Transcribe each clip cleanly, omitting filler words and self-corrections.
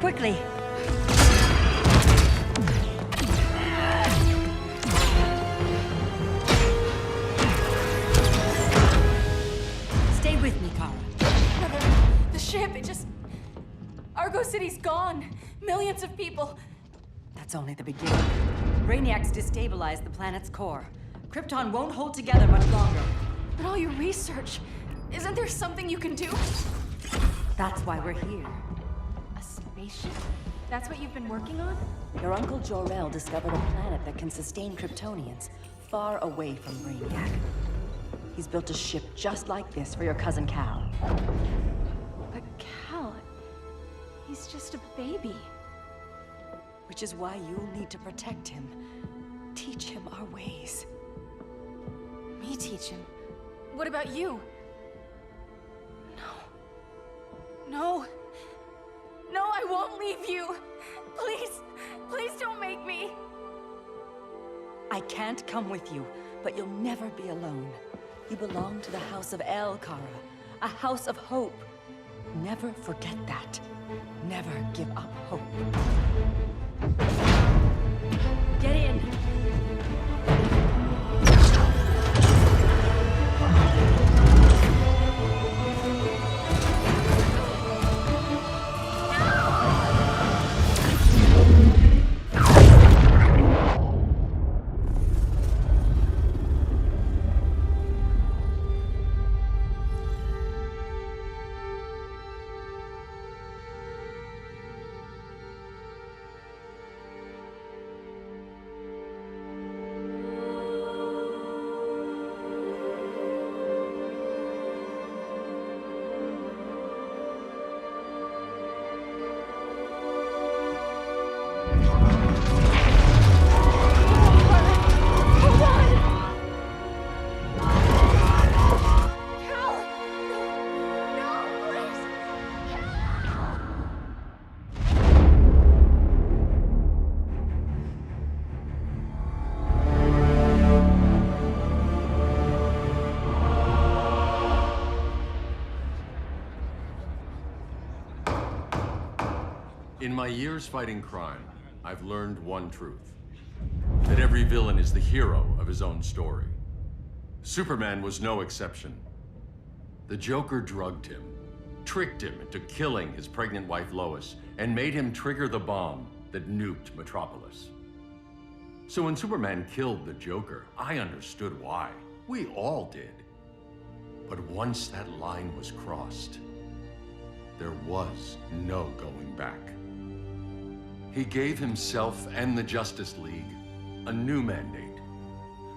Quickly! Stay with me, Kara. Mother, the ship, it just... Argo City's gone. Millions of people. That's only the beginning. Brainiac's destabilized the planet's core. Krypton won't hold together much longer. But all your research, isn't there something you can do? That's why we're here. A spaceship? That's what you've been working on? Your uncle Jor-El discovered a planet that can sustain Kryptonians, far away from Brainiac. He's built a ship just like this for your cousin Cal. But Cal... he's just a baby. Which is why you'll need to protect him. Teach him our ways. Me teach him? What about you? No. No, I won't leave you! Please, please don't make me! I can't come with you, but you'll never be alone. You belong to the House of El, Kara. A house of hope. Never forget that. Never give up hope. Get in! In my years fighting crime, I've learned one truth. That every villain is the hero of his own story. Superman was no exception. The Joker drugged him, tricked him into killing his pregnant wife Lois, and made him trigger the bomb that nuked Metropolis. So when Superman killed the Joker, I understood why. We all did. But once that line was crossed, there was no going back. He gave himself and the Justice League a new mandate.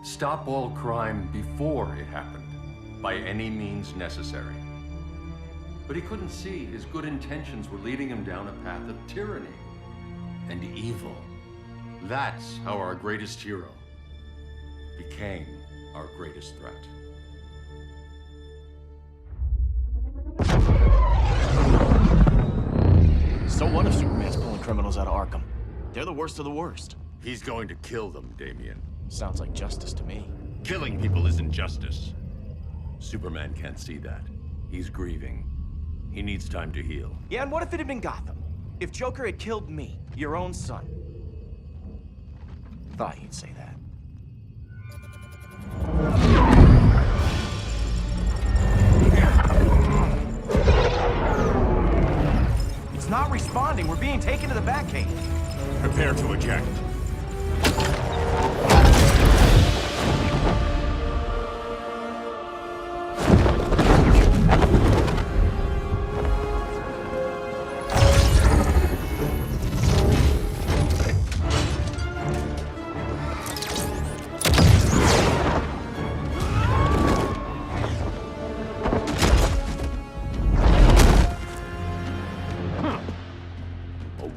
Stop all crime before it happened, by any means necessary. But he couldn't see his good intentions were leading him down a path of tyranny and evil. That's how our greatest hero became our greatest threat. So what if Superman's pulling criminals out of Arkham? They're the worst of the worst. He's going to kill them, Damian. Sounds like justice to me. Killing people isn't justice. Superman can't see that. He's grieving. He needs time to heal. Yeah, and what if it had been Gotham? If Joker had killed me, your own son? Thought you'd say that. It's not responding. We're being taken to the Batcave. Prepare to eject.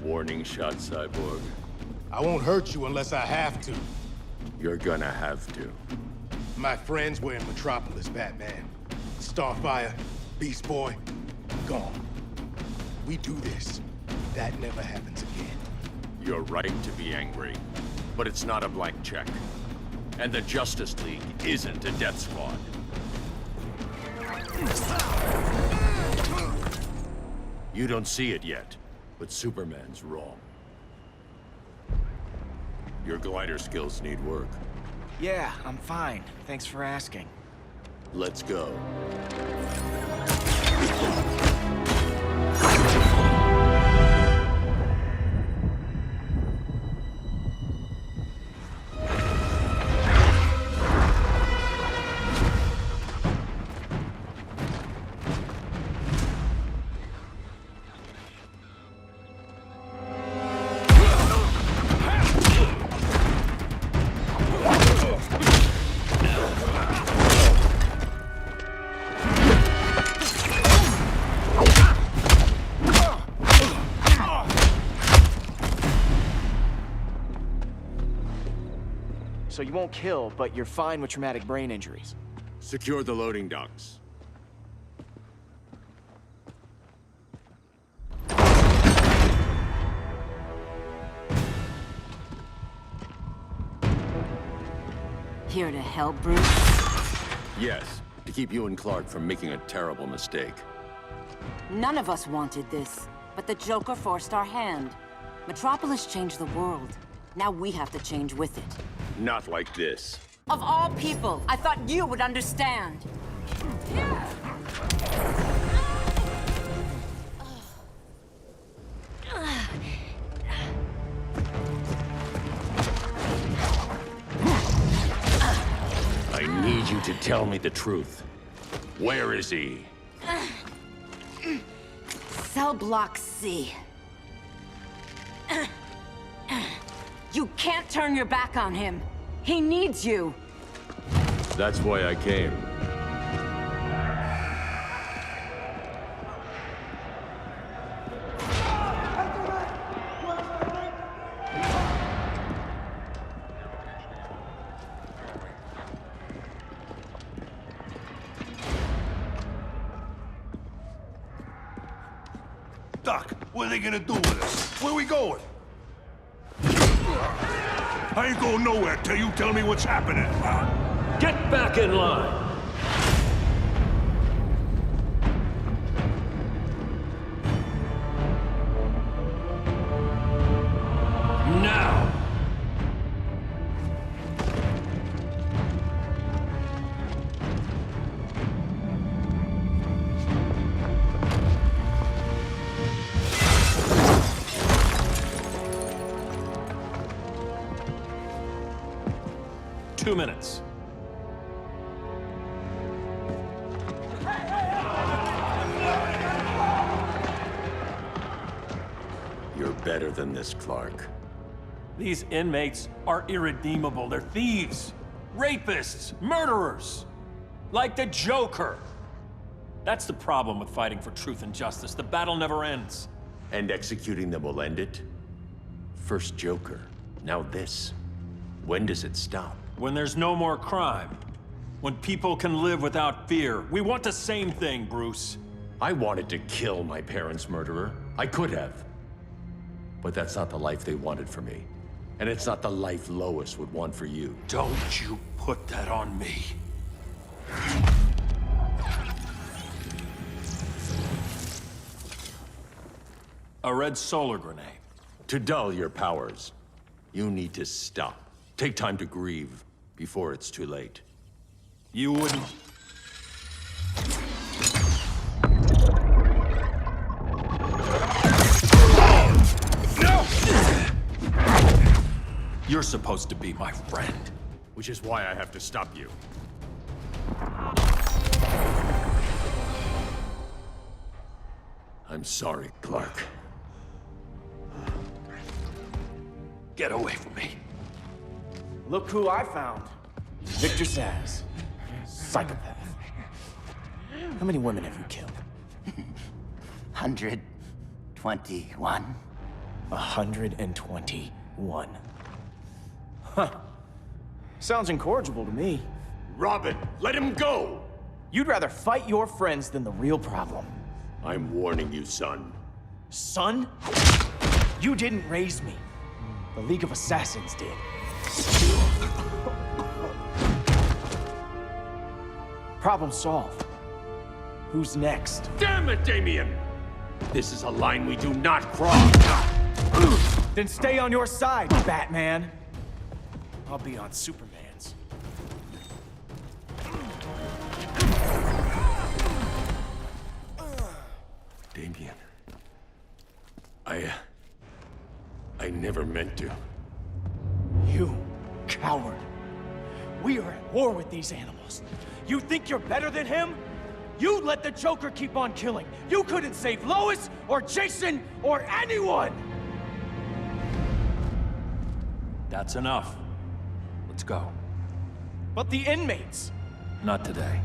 Warning shot, Cyborg. I won't hurt you unless I have to. You're gonna have to. My friends were in Metropolis, Batman. Starfire, Beast Boy, gone. We do this. That never happens again. You're right to be angry, but it's not a blank check. And the Justice League isn't a death squad. You don't see it yet, but Superman's wrong. Your glider skills need work. Yeah, I'm fine. Thanks for asking. Let's go. So you won't kill, but you're fine with traumatic brain injuries. Secure the loading docks. Here to help, Bruce? Yes, to keep you and Clark from making a terrible mistake. None of us wanted this, but the Joker forced our hand. Metropolis changed the world. Now we have to change with it. Not like this. Of all people, I thought you would understand. I need you to tell me the truth. Where is he? Cell Block C. You can't turn your back on him. He needs you. That's why I came. Doc, what are they gonna do with us? Where we going? I ain't going nowhere till you tell me what's happening. Get back in line! 2 minutes. You're better than this, Clark. These inmates are irredeemable. They're thieves, rapists, murderers. Like the Joker. That's the problem with fighting for truth and justice. The battle never ends. And executing them will end it? First Joker, now this. When does it stop? When there's no more crime. When people can live without fear. We want the same thing, Bruce. I wanted to kill my parents' murderer. I could have. But that's not the life they wanted for me. And it's not the life Lois would want for you. Don't you put that on me. A red solar grenade. To dull your powers, you need to stop. Take time to grieve before it's too late. You wouldn't... No! You're supposed to be my friend. Which is why I have to stop you. I'm sorry, Clark. Get away from me. Look who I found. Victor Zsasz. Psychopath. How many women have you killed? 121. 121. Huh. Sounds incorrigible to me. Robin, let him go! You'd rather fight your friends than the real problem. I'm warning you, son. Son? You didn't raise me. The League of Assassins did. Problem solved. Who's next? Damn it, Damien! This is a line we do not cross! Then stay on your side, Batman. I'll be on Superman's. Damien. I never meant to. You coward. We are at war with these animals. You think you're better than him? You let the Joker keep on killing. You couldn't save Lois or Jason or anyone! That's enough. Let's go. But the inmates. Not today.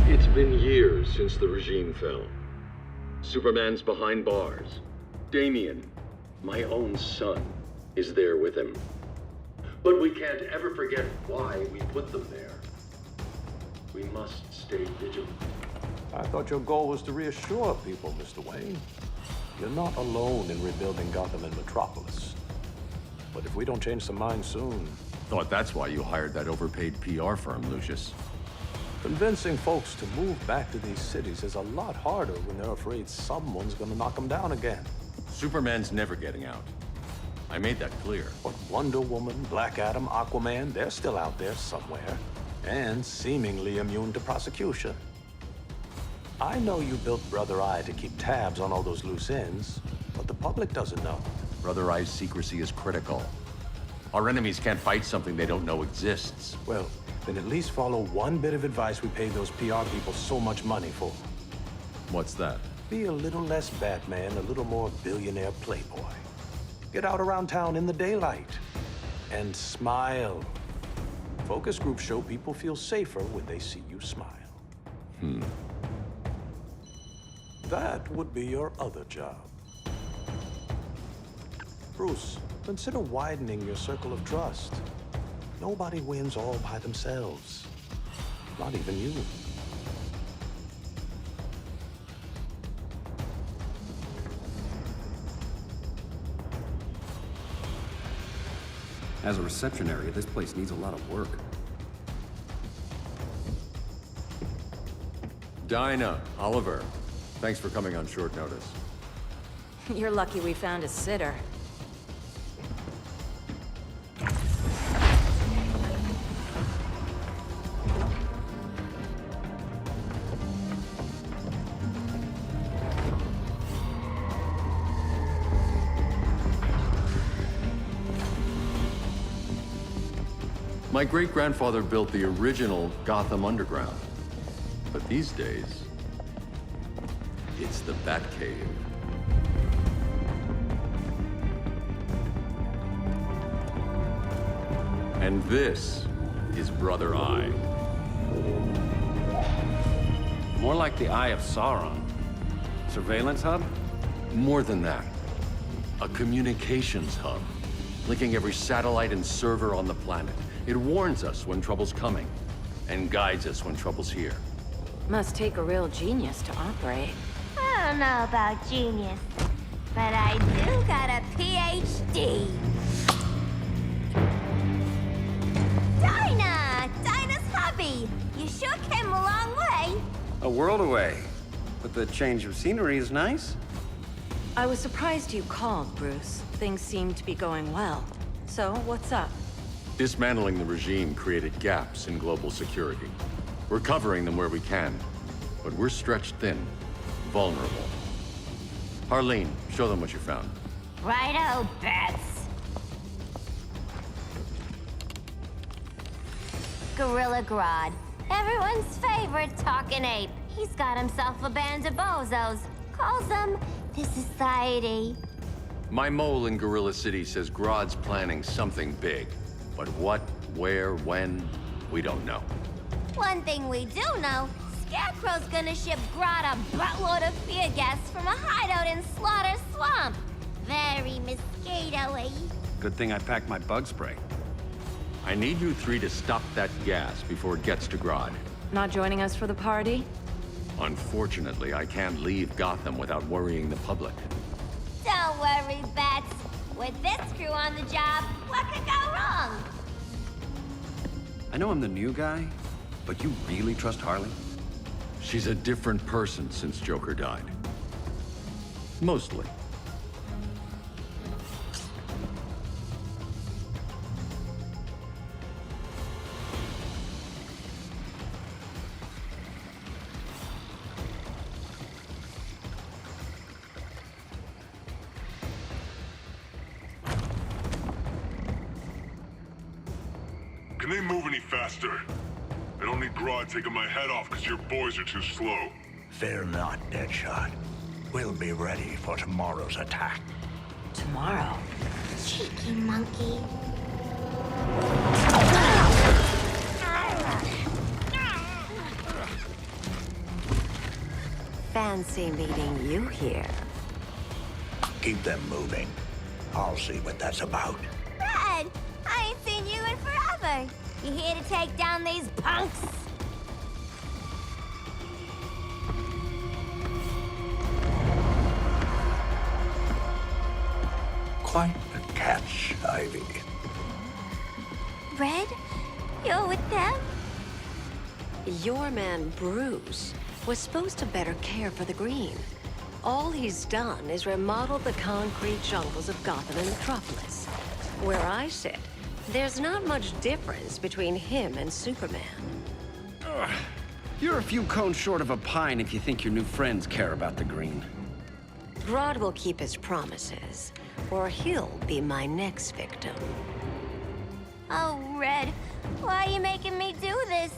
It's been years since the regime fell. Superman's behind bars. Damien, my own son, is there with him. But we can't ever forget why we put them there. We must stay vigilant. I thought your goal was to reassure people, Mr. Wayne. You're not alone in rebuilding Gotham and Metropolis. But if we don't change some minds soon... Thought that's why you hired that overpaid PR firm, Lucius. Convincing folks to move back to these cities is a lot harder when they're afraid someone's gonna knock them down again. Superman's never getting out. I made that clear. But Wonder Woman, Black Adam, Aquaman, they're still out there somewhere. And seemingly immune to prosecution. I know you built Brother Eye to keep tabs on all those loose ends, but the public doesn't know. Brother Eye's secrecy is critical. Our enemies can't fight something they don't know exists. Well, then at least follow one bit of advice we paid those PR people so much money for. What's that? Be a little less Batman, a little more billionaire playboy. Get out around town in the daylight. And smile. Focus groups show people feel safer when they see you smile. That would be your other job. Bruce, consider widening your circle of trust. Nobody wins all by themselves. Not even you. As a reception area, this place needs a lot of work. Dinah, Oliver, thanks for coming on short notice. You're lucky we found a sitter. My great-grandfather built the original Gotham Underground. But these days, it's the Batcave. And this is Brother Eye. More like the Eye of Sauron. Surveillance hub? More than that. A communications hub, linking every satellite and server on the planet. It warns us when trouble's coming, and guides us when trouble's here. Must take a real genius to operate. I don't know about genius, but I do got a PhD. Dinah's hubby. You sure came a long way. A world away. But the change of scenery is nice. I was surprised you called, Bruce. Things seem to be going well. So, what's up? Dismantling the regime created gaps in global security. We're covering them where we can, but we're stretched thin, vulnerable. Harleen, show them what you found. Righto, Bats. Gorilla Grodd. Everyone's favorite talking ape. He's got himself a band of bozos. Calls them the Society. My mole in Gorilla City says Grodd's planning something big. But what, where, when, we don't know. One thing we do know, Scarecrow's gonna ship Grodd a buttload of fear gas from a hideout in Slaughter Swamp. Very mosquito-y. Good thing I packed my bug spray. I need you three to stop that gas before it gets to Grodd. Not joining us for the party? Unfortunately, I can't leave Gotham without worrying the public. Don't worry, Bats. With this crew on the job, what could go wrong? I know I'm the new guy, but you really trust Harley? She's a different person since Joker died. Mostly. Can they move any faster? I don't need Grodd taking my head off because your boys are too slow. Fear not, Deadshot. We'll be ready for tomorrow's attack. Tomorrow? Cheeky monkey. Fancy meeting you here. Keep them moving. I'll see what that's about. Red, I ain't seen you in forever. You here to take down these punks? Quite the catch, Ivy. Red, you're with them? Your man, Bruce, was supposed to better care for the Green. All he's done is remodel the concrete jungles of Gotham and Metropolis. Where I sit, there's not much difference between him and Superman. You're a few cones short of a pine if you think your new friends care about the Green. Grodd will keep his promises, or he'll be my next victim. Oh, Red, why are you making me do this?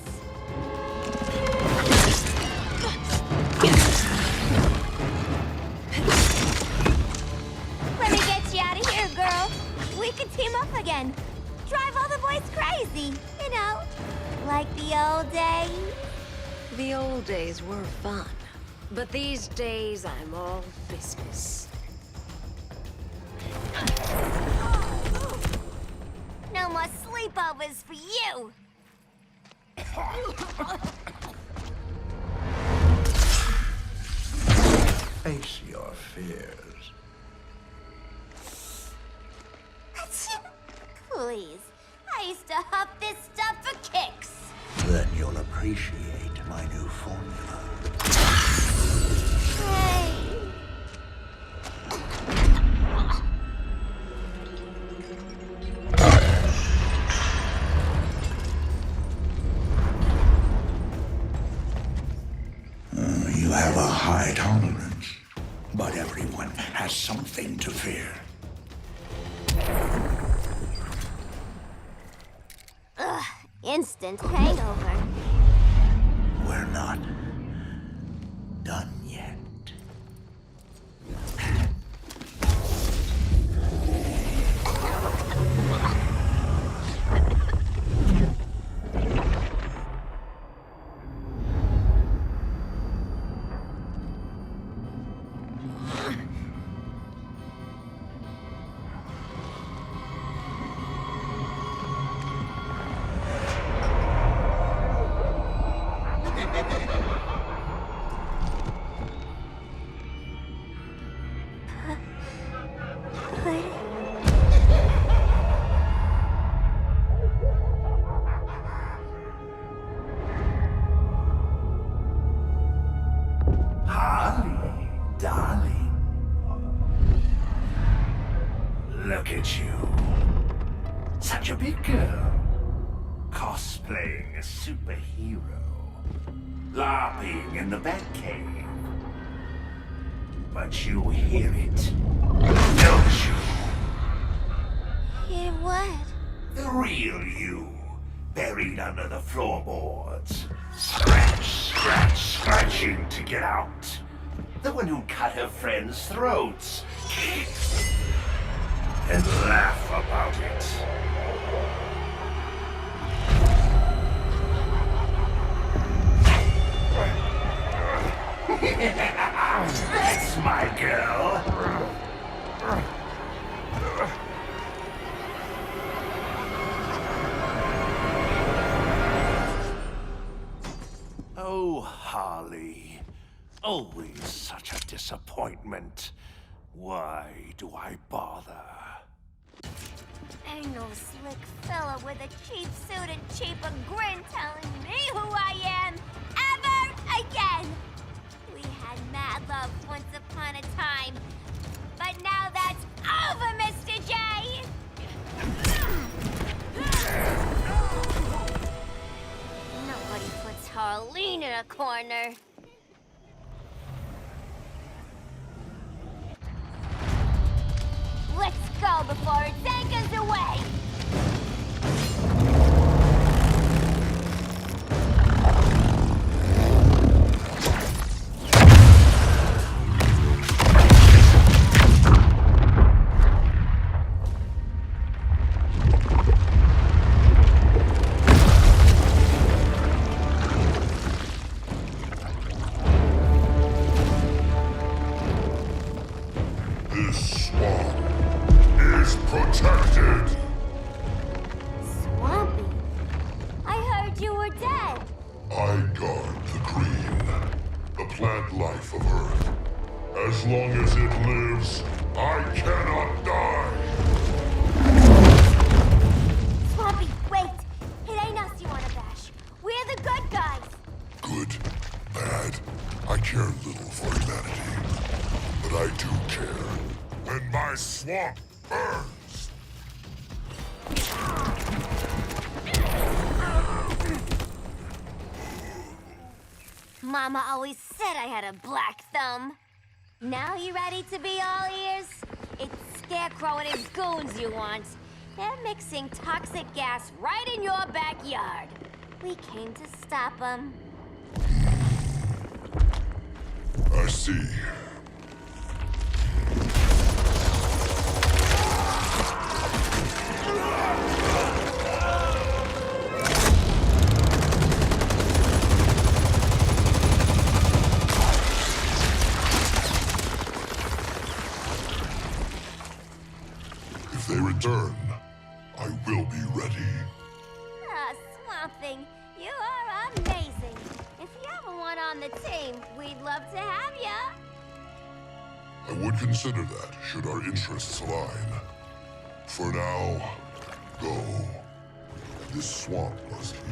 Let me get you out of here, girl. We could team up again. Drive all the boys crazy, you know, like the old days. The old days were fun, but these days I'm all business. No more sleepovers for you. Face your fears. Please, I used to huff this stuff for kicks. Then you'll appreciate my new formula. Hey. high tolerance, but everyone has something to fear. Ugh, instant hangover. We're not done yet. Harley, darling. Look at you. Such a big girl. Cosplaying a superhero. LARPing in the Batcave. But you hear it, don't you? Hear what? The real you, buried under the floorboards. Scratching to get out. The one who cut her friends' throats. And laugh about it. That's my girl. Oh, Harley. Always such a disappointment. Why do I bother? Ain't no slick fella with a cheap suit and cheaper grin telling me who I am ever again. We had mad love once upon a time, but now that's over, Mr. J. Nobody puts Harleen in a corner. Let's go before it anchors away! This swamp is protected. Swampy? I heard you were dead. I guard the green, the plant life of Earth. As long as it lives, I cannot die. Swampy, wait! It ain't us you wanna bash. We're the good guys. Good, bad, I care little for humanity. But I do care. And my swamp burns. Mama always said I had a black thumb. Now you ready to be all ears? It's Scarecrow and his goons you want. They're mixing toxic gas right in your backyard. We came to stop them. I see. If they return, I will be ready. Ah, Swamp Thing, you are amazing. If you ever want on the team, we'd love to have ya. I would consider that, should our interests align. For now, go. This swamp must heal.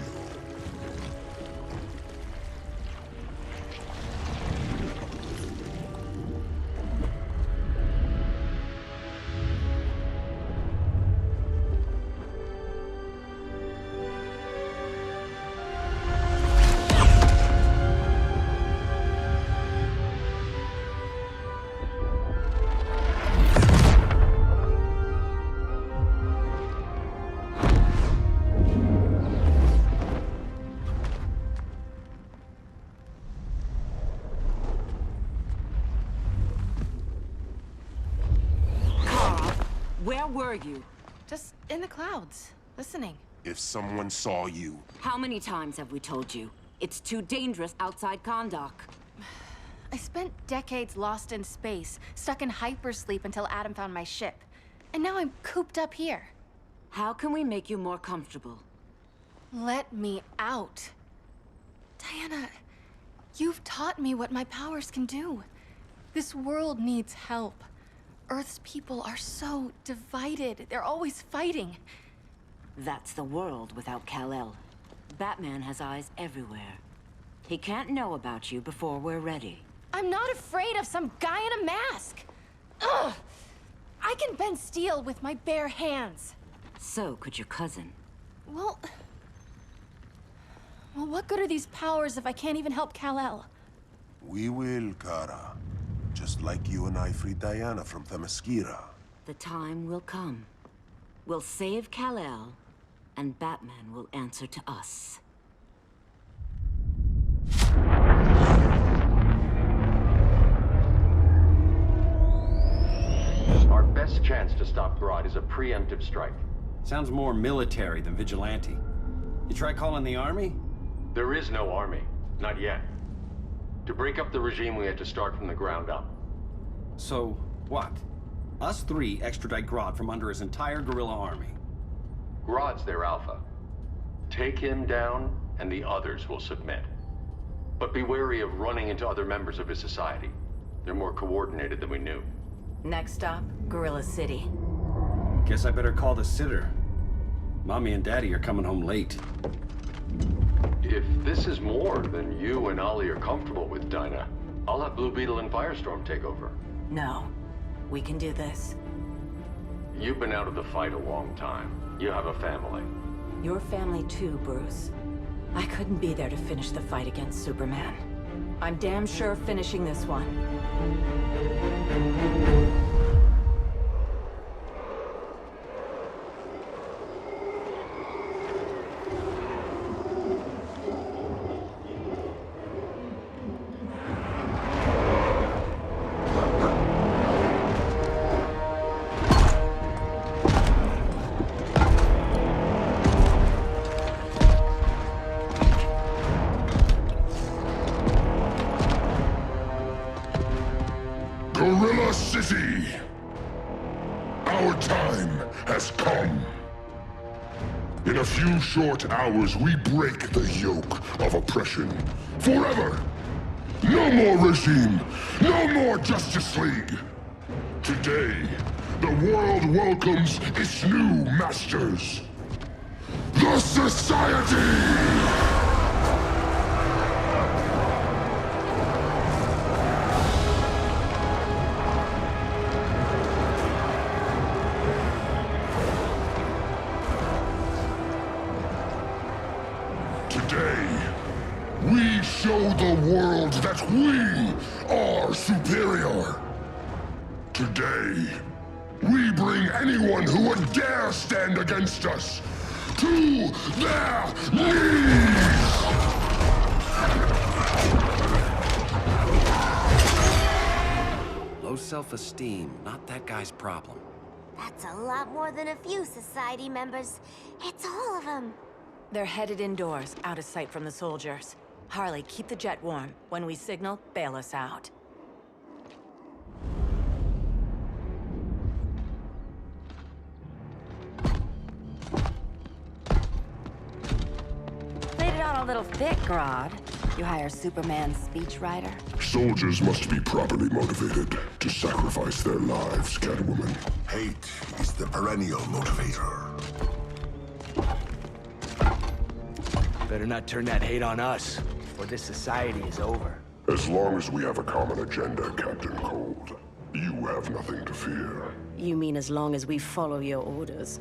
Where were you? Just in the clouds, listening. If someone saw you, How many times have we told you? It's too dangerous outside Kahndaq. I spent decades lost in space, stuck in hypersleep until Adam found my ship. And now I'm cooped up here. How can we make you more comfortable? Let me out. Diana, you've taught me what my powers can do. This world needs help. Earth's people are so divided. They're always fighting. That's the world without Kal-El. Batman has eyes everywhere. He can't know about you before we're ready. I'm not afraid of some guy in a mask. Ugh! I can bend steel with my bare hands. So could your cousin. Well, what good are these powers if I can't even help Kal-El? we will, Kara. Just like you and I freed Diana from Themyscira. The time will come. We'll save Kal-El, and Batman will answer to us. Our best chance to stop Grodd is a preemptive strike. Sounds more military than vigilante. You try calling the army? There is no army. Not yet. To break up the regime, we had to start from the ground up. So, what? Us three extradite Grodd from under his entire guerrilla army. Grodd's their alpha. Take him down, and the others will submit. But be wary of running into other members of his society. They're more coordinated than we knew. Next stop, Gorilla City. Guess I better call the sitter. Mommy and Daddy are coming home late. If this is more than you and Ollie are comfortable with, Dinah, I'll have Blue Beetle and Firestorm take over. No. We can do this. You've been out of the fight a long time. You have a family. Your family too, Bruce. I couldn't be there to finish the fight against Superman. I'm damn sure finishing this one. Gorilla City! Our time has come. In a few short hours, we break the yoke of oppression. Forever! No more regime! No more Justice League! Today, the world welcomes its new masters. The Society! Today, we show the world that we are superior. Today, we bring anyone who would dare stand against us to their knees! Low self-esteem, not that guy's problem. That's a lot more than a few Society members. It's all of them. They're headed indoors, out of sight from the soldiers. Harley, keep the jet warm. When we signal, bail us out. Played it on a little thick, Grodd. You hire Superman's speechwriter? Soldiers must be properly motivated to sacrifice their lives, Catwoman. Hate is the perennial motivator. Better not turn that hate on us, or this society is over. As long as we have a common agenda, Captain Cold, you have nothing to fear. You mean as long as we follow your orders?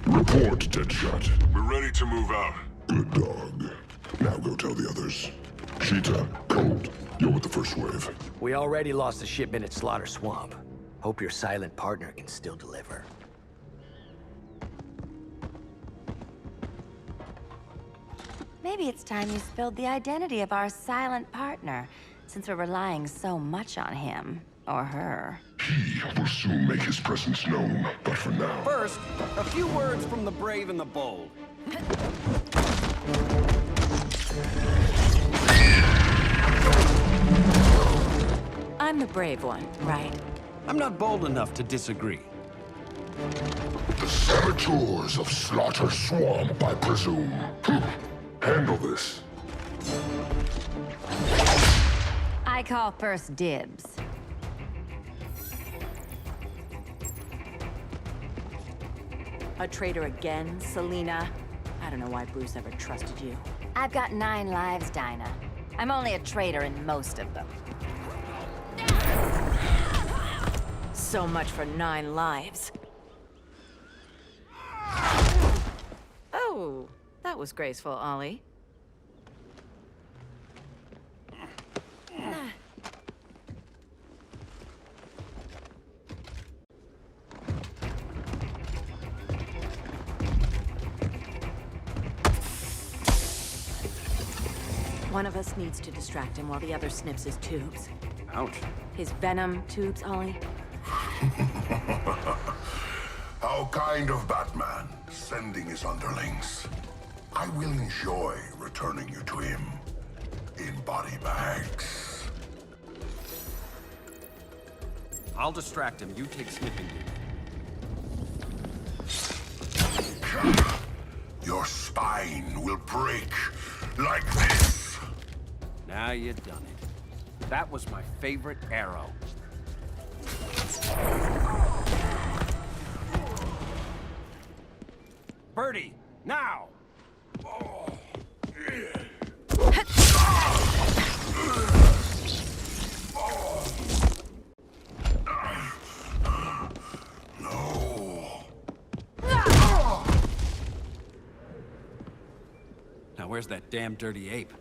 Report, Deadshot. We're ready to move out. Good dog. Now go tell the others. Cheetah, Cold, you're with the first wave. We already lost a shipment at Slaughter Swamp. Hope your silent partner can still deliver. Maybe it's time you spilled the identity of our silent partner, since we're relying so much on him, or her. He will soon make his presence known, but for now... First, a few words from the brave and the bold. I'm the brave one, right? I'm not bold enough to disagree. The saboteurs of Slaughter Swamp, I presume. Handle this. I call first dibs. A traitor again, Selina? I don't know why Bruce ever trusted you. I've got 9 lives, Dinah. I'm only a traitor in most of them. So much for 9 lives. Oh, that was graceful, Ollie. One of us needs to distract him while the other snips his tubes. Ouch. His venom tubes, Ollie. How kind of Batman, sending his underlings. I will enjoy returning you to him in body bags. I'll distract him. You take sniffing duty. Your spine will break like this. Now you done it. That was my favorite arrow. Birdie, now! Now where's that damn dirty ape?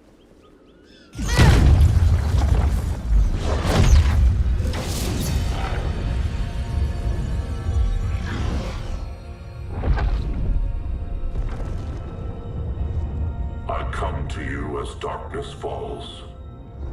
I come to you as darkness falls.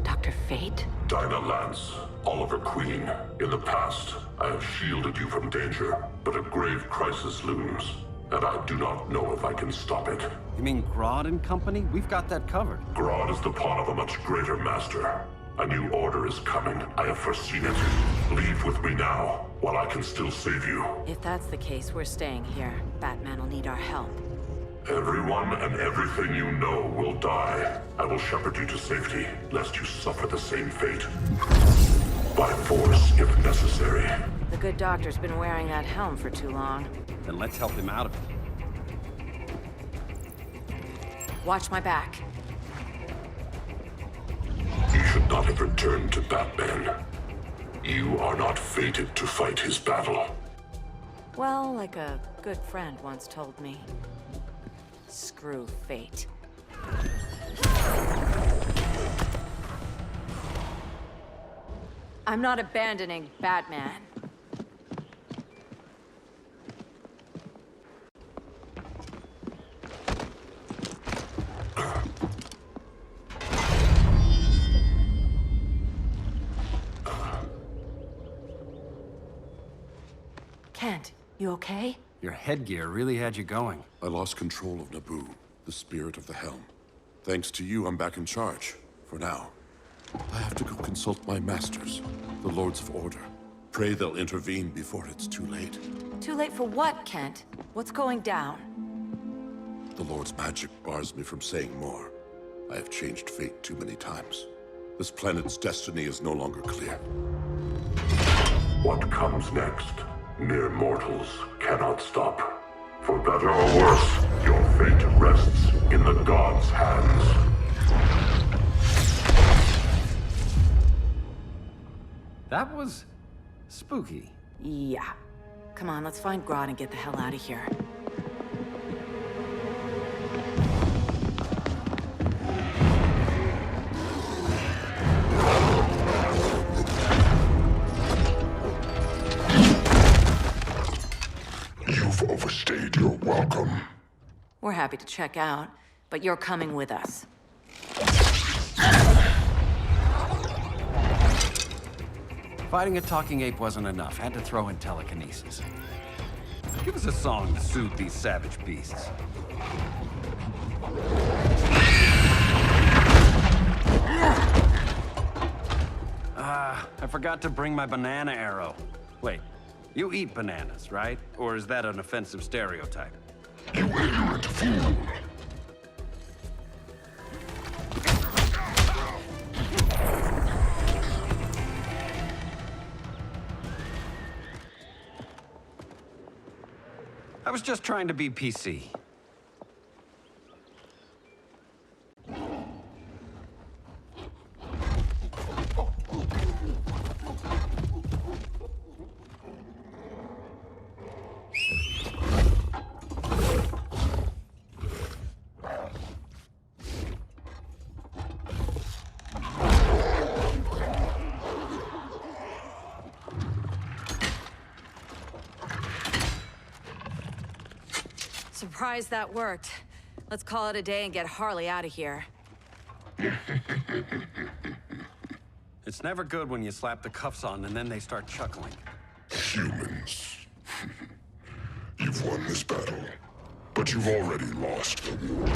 Dr. Fate? Dinah Lance, Oliver Queen. In the past, I have shielded you from danger, but a grave crisis looms, and I do not know if I can stop it. You mean Grodd and company? We've got that covered. Grodd is the pawn of a much greater master. A new order is coming. I have foreseen it. Leave with me now, while I can still save you. If that's the case, we're staying here. Batman will need our help. Everyone and everything you know will die. I will shepherd you to safety, lest you suffer the same fate. By force, if necessary. The good doctor's been wearing that helm for too long. Then let's help him out of it. Watch my back. You should not have returned to Batman. You are not fated to fight his battle. Well, like a good friend once told me. Screw fate. I'm not abandoning Batman. Kent, you okay? Your headgear really had you going. I lost control of Naboo, the spirit of the helm. Thanks to you, I'm back in charge. For now. I have to go consult my masters, the Lords of Order. Pray they'll intervene before it's too late. Too late for what, Kent? What's going down? The Lord's magic bars me from saying more. I have changed fate too many times. This planet's destiny is no longer clear. What comes next? Mere mortals cannot stop. For better or worse, your fate rests in the gods' hands. That was spooky. Yeah. Come on, let's find Grodd and get the hell out of here. You've overstayed your welcome. We're happy to check out, but you're coming with us. Fighting a talking ape wasn't enough. Had to throw in telekinesis. Give us a song to soothe these savage beasts. I forgot to bring my banana arrow. Wait, you eat bananas, right? Or is that an offensive stereotype? You ignorant fool! I was just trying to be PC. Surprised that worked. Let's call it a day and get Harley out of here. It's never good when you slap the cuffs on and then they start chuckling. Humans. You've won this battle, but you've already lost the war.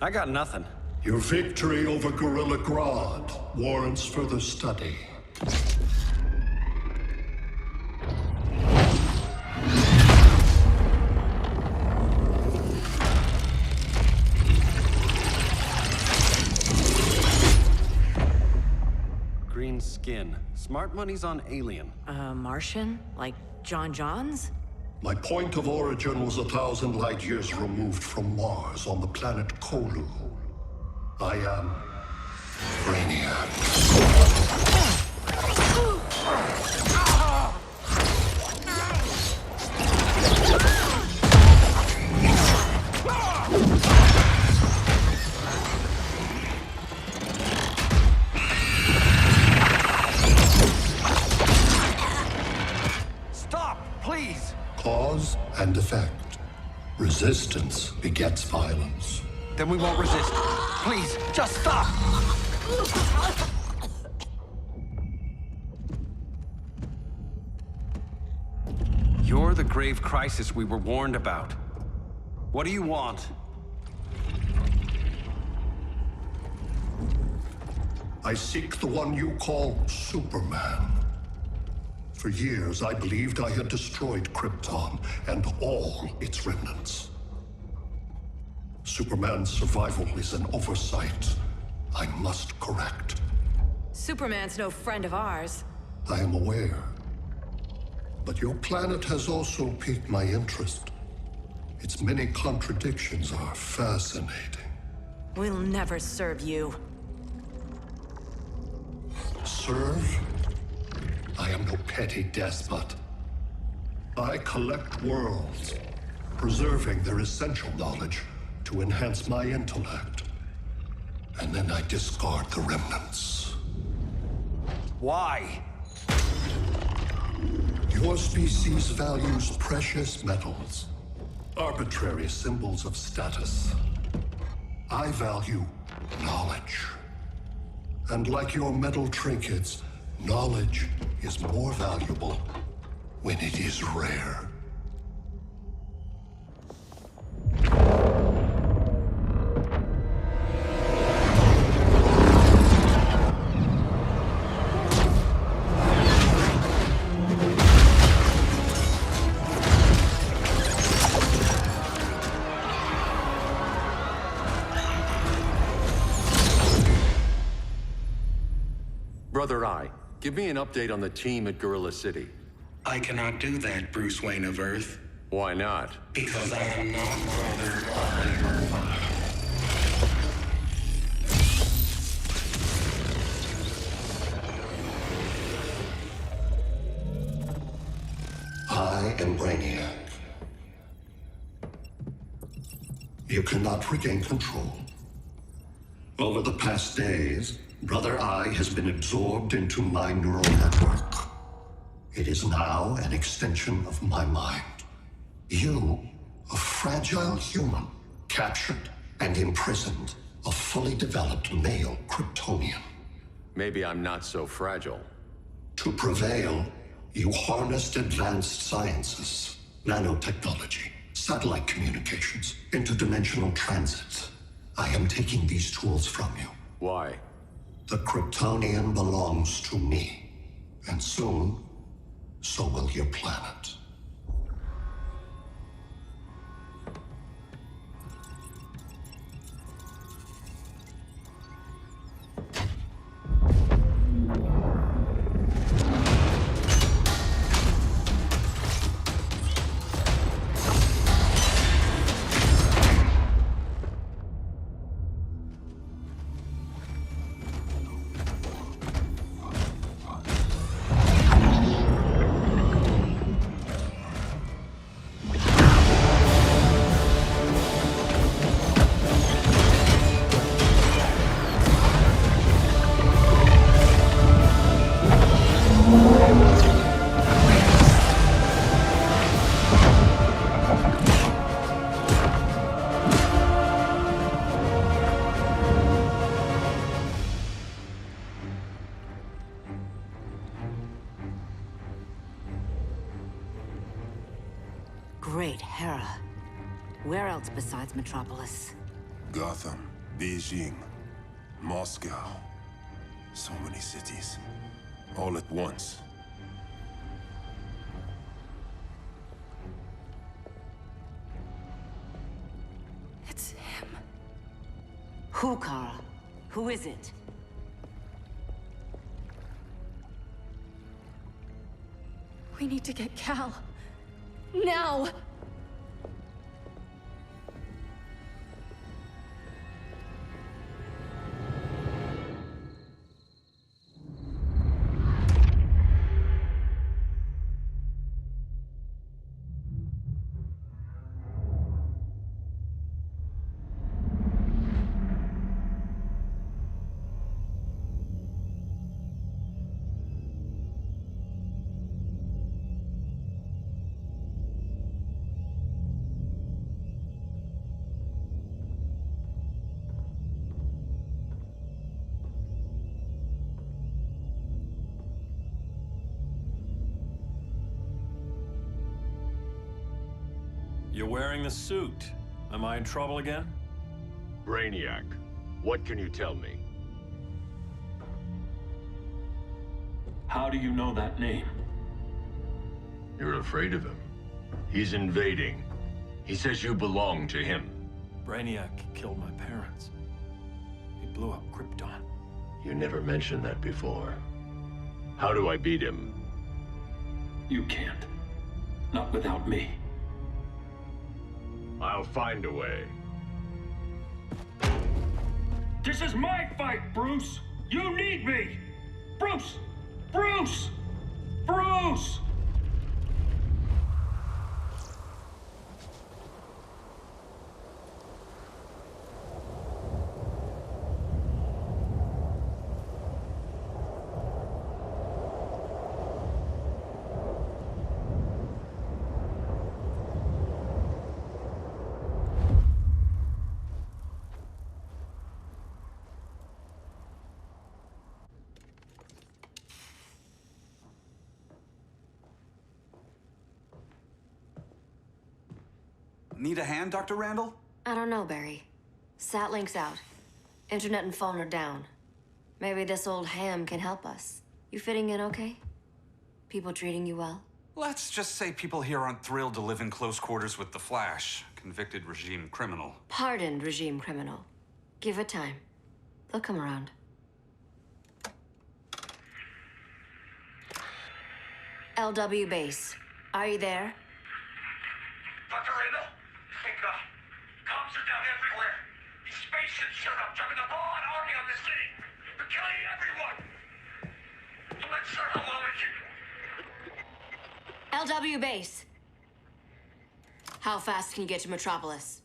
I got nothing. Your victory over Gorilla Grodd warrants further study. Green skin. Smart money's on alien. Martian? Like John Johns? My point of origin was 1,000 light years removed from Mars on the planet Kolu. I am Brainiac. Stop, please! Cause and effect. Resistance begets violence. Then we won't resist. Please, just stop! You're the grave crisis we were warned about. What do you want? I seek the one you call Superman. For years, I believed I had destroyed Krypton and all its remnants. Superman's survival is an oversight I must correct. Superman's no friend of ours. I am aware. But your planet has also piqued my interest. Its many contradictions are fascinating. We'll never serve you. Serve? I am no petty despot. I collect worlds, preserving their essential knowledge to enhance my intellect. And then I discard the remnants. Why? Your species values precious metals, arbitrary symbols of status. I value knowledge. And like your metal trinkets, knowledge is more valuable when it is rare. Brother Eye, give me an update on the team at Gorilla City. I cannot do that, Bruce Wayne of Earth. Why not? Because I am not Brother Eye. am Brainiac. You cannot regain control. Over the past days, Brother Eye has been absorbed into my neural network. It is now an extension of my mind. You, a fragile human, captured and imprisoned a fully developed male Kryptonian. Maybe I'm not so fragile. To prevail, you harnessed advanced sciences, nanotechnology, satellite communications, interdimensional transit. I am taking these tools from you. Why? The Kryptonian belongs to me. And soon, so will your planet. Great Hera. Where else besides Metropolis? Gotham, Beijing, Moscow. So many cities. All at once. It's him. Who, Kara? Who is it? We need to get Cal. Now! You're wearing the suit. Am I in trouble again? Brainiac, what can you tell me? How do you know that name? You're afraid of him. He's invading. He says you belong to him. Brainiac killed my parents. He blew up Krypton. You never mentioned that before. How do I beat him? You can't. Not without me. I'll find a way. This is my fight, Bruce! You need me! Bruce! Bruce! Bruce! Need a hand, Dr. Randall? I don't know, Barry. Satlink's out. Internet and phone are down. Maybe this old ham can help us. You fitting in okay? People treating you well? Let's just say people here aren't thrilled to live in close quarters with the Flash, convicted regime criminal. Pardoned regime criminal. Give it time. They'll come around. LW base. Are you there? Dr. Randall? Comms are down everywhere. These spaceships showed up, driving a broad army on the city. They're killing everyone. I'm not sure how long it can... LW base. How fast can you get to Metropolis?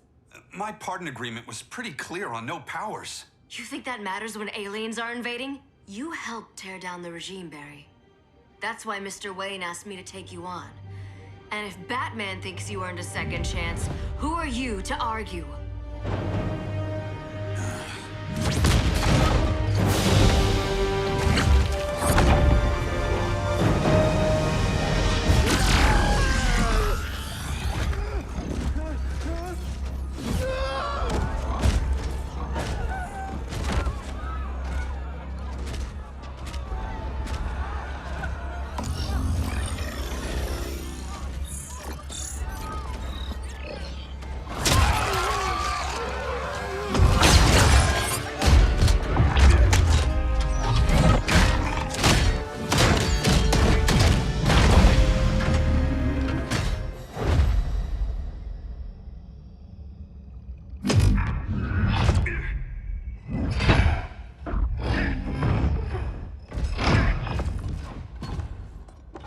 My pardon agreement was pretty clear on no powers. You think that matters when aliens are invading? You helped tear down the regime, Barry. That's why Mr. Wayne asked me to take you on. And if Batman thinks you earned a second chance, who are you to argue?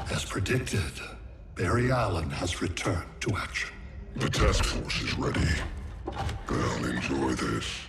As predicted, Barry Allen has returned to action. The task force is ready. I'll enjoy this.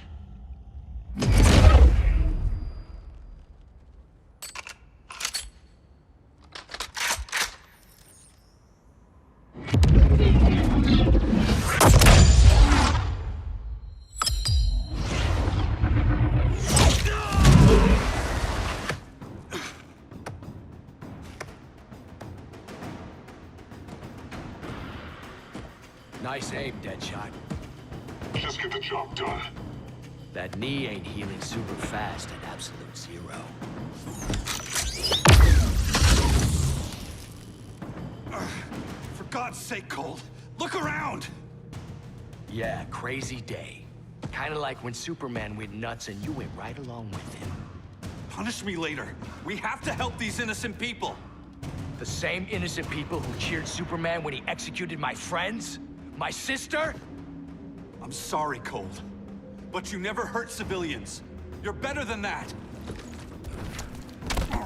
Nice aim, Deadshot. Just get the job done. That knee ain't healing super fast at absolute zero. For God's sake, Cold, look around! Yeah, crazy day. Kinda like when Superman went nuts and you went right along with him. Punish me later. We have to help these innocent people. The same innocent people who cheered Superman when he executed my friends? My sister? I'm sorry, Cold, but you never hurt civilians. You're better than that.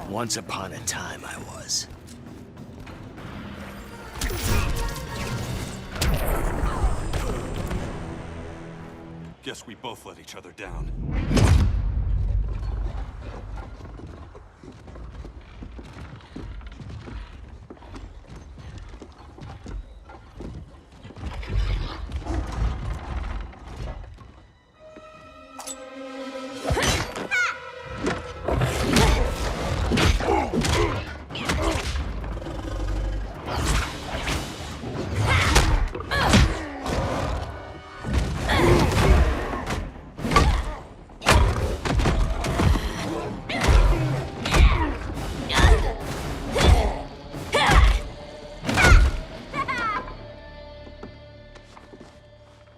Once upon a time, I was. Guess we both let each other down.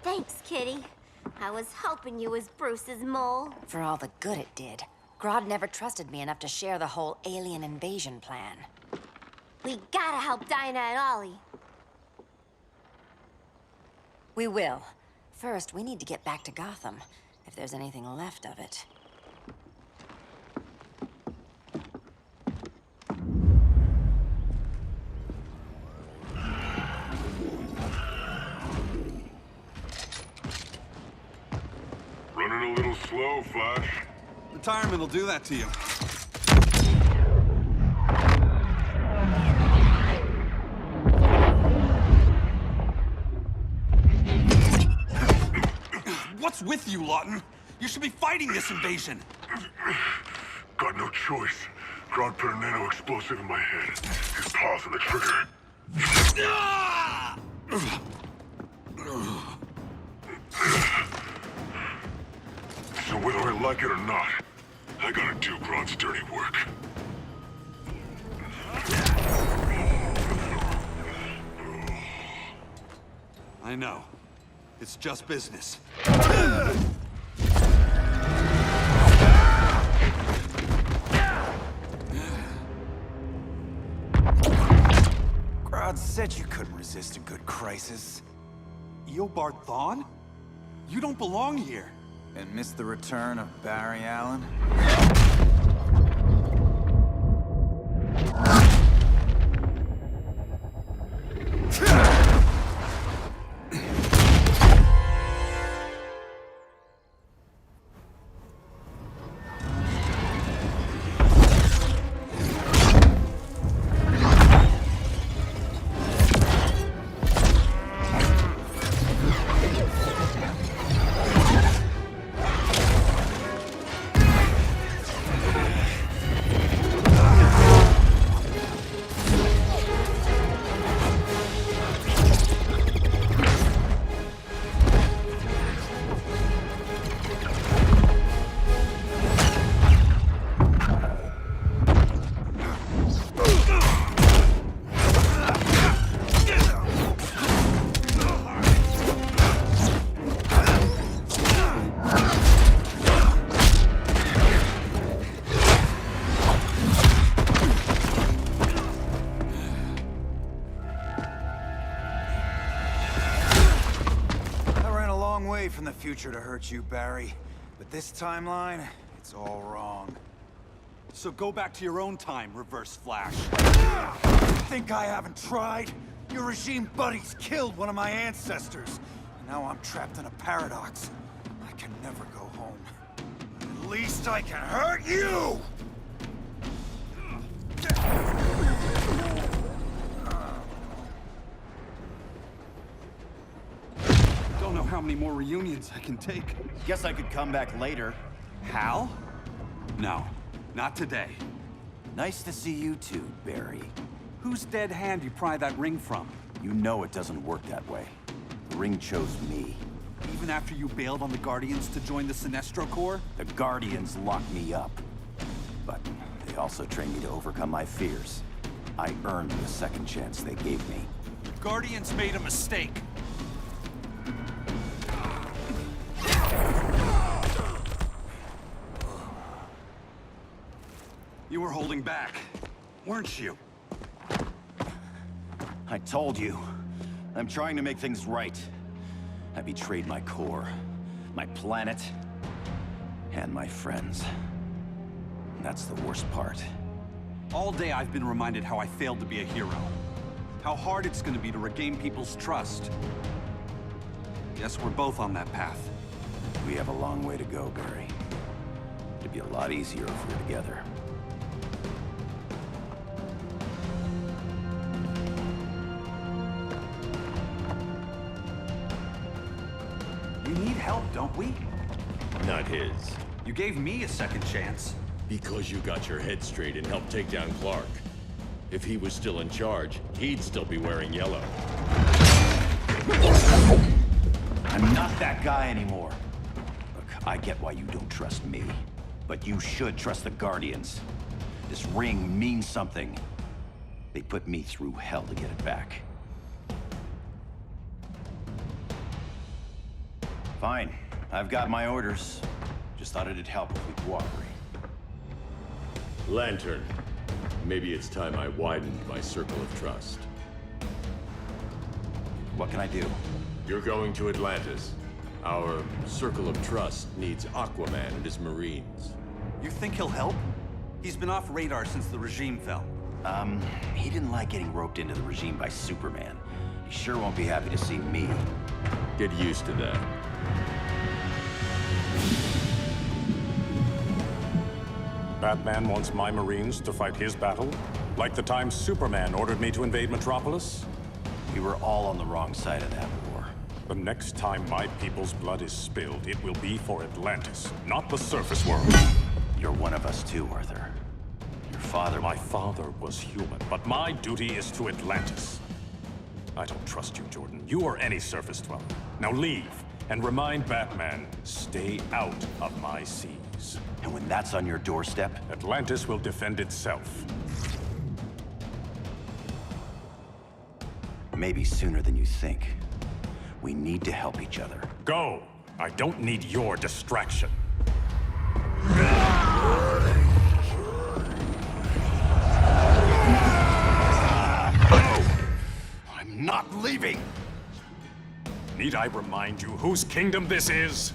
Thanks, Kitty. I was hoping you was Bruce's mole. For all the good it did. Grodd never trusted me enough to share the whole alien invasion plan. We gotta help Dinah and Ollie. We will. First, we need to get back to Gotham, if there's anything left of it. Running a little slow, Flash. Retirement will do that to you. What's with you, Lawton? You should be fighting this invasion. Got no choice. Grodd put a nano explosive in my head. His paws on the trigger. So whether I like it or not, I gotta do Grodd's dirty work. I know. It's just business. Grodd said you couldn't resist a good crisis. Eobard Thawne? You don't belong here. And miss the return of Barry Allen? long way from the future to hurt you, Barry. But this timeline, it's all wrong. So go back to your own time, Reverse Flash. Think I haven't tried? Your regime buddies killed one of my ancestors. And now I'm trapped in a paradox. I can never go home. At least I can hurt you! Don't know how many more reunions I can take. Guess I could come back later. Hal? No, not today. Nice to see you too, Barry. Whose dead hand you pry that ring from? You know it doesn't work that way. The ring chose me. Even after you bailed on the Guardians to join the Sinestro Corps? The Guardians locked me up. But they also trained me to overcome my fears. I earned the second chance they gave me. Guardians made a mistake. You were holding back, weren't you? I told you. I'm trying to make things right. I betrayed my core, my planet, and my friends. That's the worst part. All day I've been reminded how I failed to be a hero. How hard it's gonna be to regain people's trust. Guess we're both on that path. We have a long way to go, Barry. It'd be a lot easier if we were together. We need help, don't we? Not his. You gave me a second chance. Because you got your head straight and helped take down Clark. If he was still in charge, he'd still be wearing yellow. I'm not that guy anymore. Look, I get why you don't trust me. But you should trust the Guardians. This ring means something. They put me through hell to get it back. Fine. I've got my orders. Just thought it'd help if we cooperate. Lantern. Maybe it's time I widened my circle of trust. What can I do? You're going to Atlantis. Our circle of trust needs Aquaman and his Marines. You think he'll help? He's been off radar since the regime fell. He didn't like getting roped into the regime by Superman. He sure won't be happy to see me. Get used to that. Batman wants my Marines to fight his battle? Like the time Superman ordered me to invade Metropolis? We were all on the wrong side of that war. The next time my people's blood is spilled, it will be for Atlantis, not the surface world. You're one of us too, Arthur. Your father... My father was human, but my duty is to Atlantis. I don't trust you, Jordan. You or any surface dweller. Now leave, and remind Batman, stay out of my seas. And when that's on your doorstep? Atlantis will defend itself. Maybe sooner than you think. We need to help each other. Go! I don't need your distraction. I'm not leaving! Need I remind you whose kingdom this is?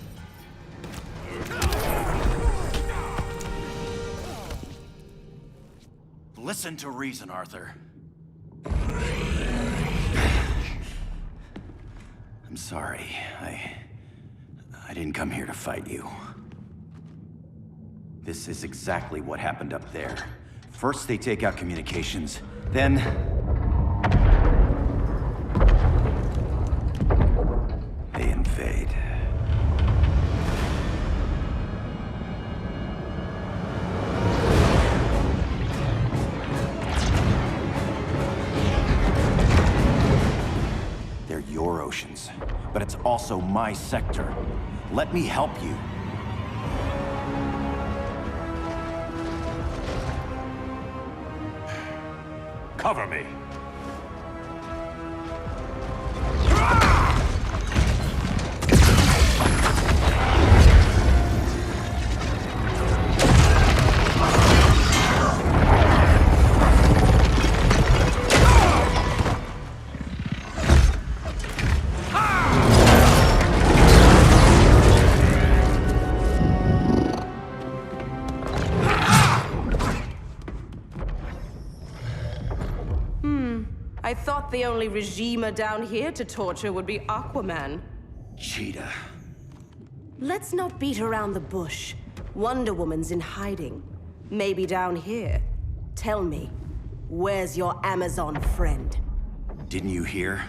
Listen to reason, Arthur. I'm sorry. I didn't come here to fight you. This is exactly what happened up there. First they take out communications, then... they invade. They're your oceans, but it's also my sector. Let me help you. Cover me. thought the only regimer down here to torture would be Aquaman. Cheetah. Let's not beat around the bush. Wonder Woman's in hiding. Maybe down here. Tell me, where's your Amazon friend? Didn't you hear?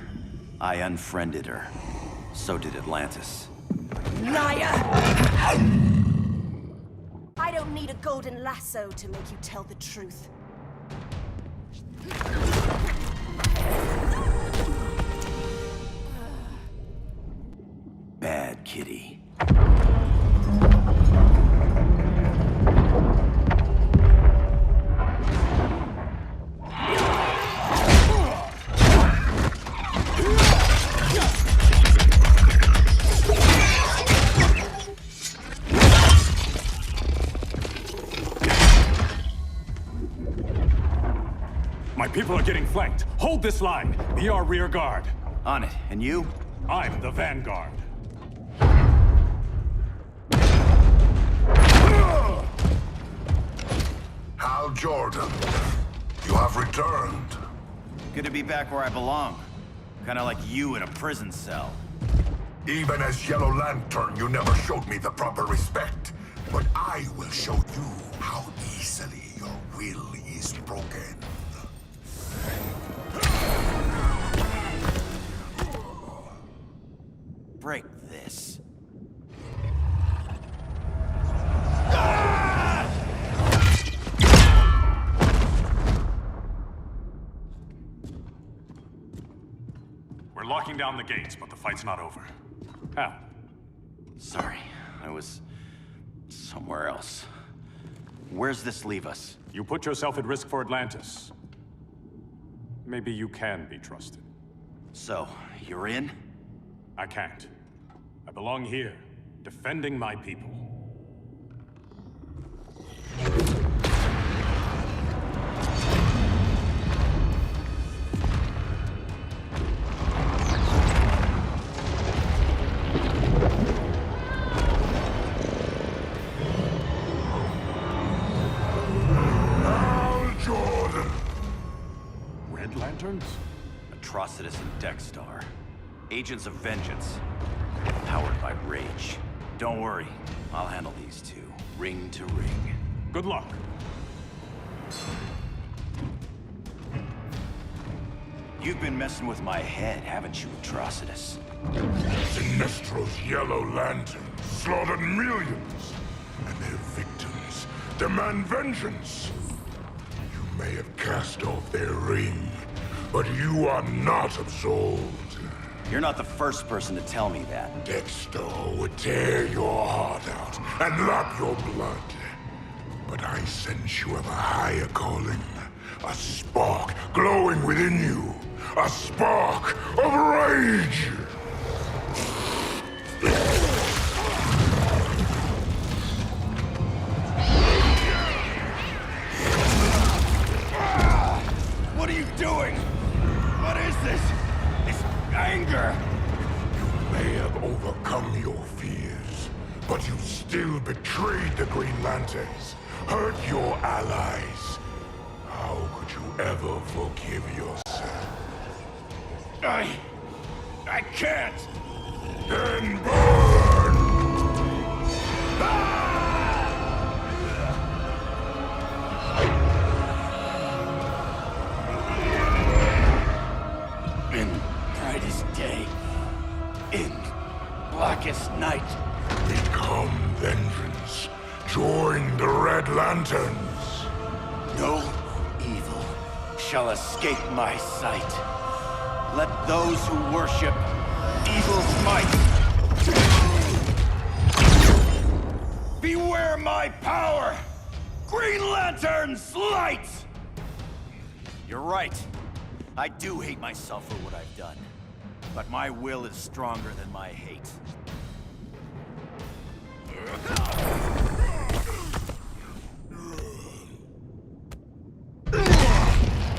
I unfriended her. So did Atlantis. Liar! I don't need a golden lasso to make you tell the truth. Bad kitty. My people are getting flanked. Hold this line. Be our rear guard. On it. And you? I'm the vanguard. Hal Jordan, you have returned. Good to be back where I belong. Kinda like you in a prison cell. Even as Yellow Lantern, you never showed me the proper respect. But I will show you how easily your will is broken. Break this. We're locking down the gates, but the fight's not over. Hal. Sorry, I was somewhere else. Where's this leave us? You put yourself at risk for Atlantis. Maybe you can be trusted. So, you're in? I can't. I belong here, defending my people. Hal Jordan! Red Lanterns? Atrocitus and Dexstar. Agents of Vengeance. Powered by rage. Don't worry, I'll handle these two, ring to ring. Good luck. You've been messing with my head, haven't you, Atrocitus? Sinestro's Yellow Lantern slaughtered millions, and their victims demand vengeance. You may have cast off their ring, but you are not absolved. You're not the first person to tell me that. Dexter would tear your heart out and lap your blood. But I sense you have a higher calling. A spark glowing within you. A spark of rage! What are you doing? What is this? It's anger! You may have overcome your fears, but you still betrayed the Green Lanterns, hurt your allies. How could you ever forgive yourself? I can't! Then burn! In brightest day, in blackest night. Become vengeance. Join the Red Lanterns. No evil shall escape my sight. Let those who worship evil's might beware my power! Green Lantern's light! You're right. I do hate myself for what I've done. But my will is stronger than my hate.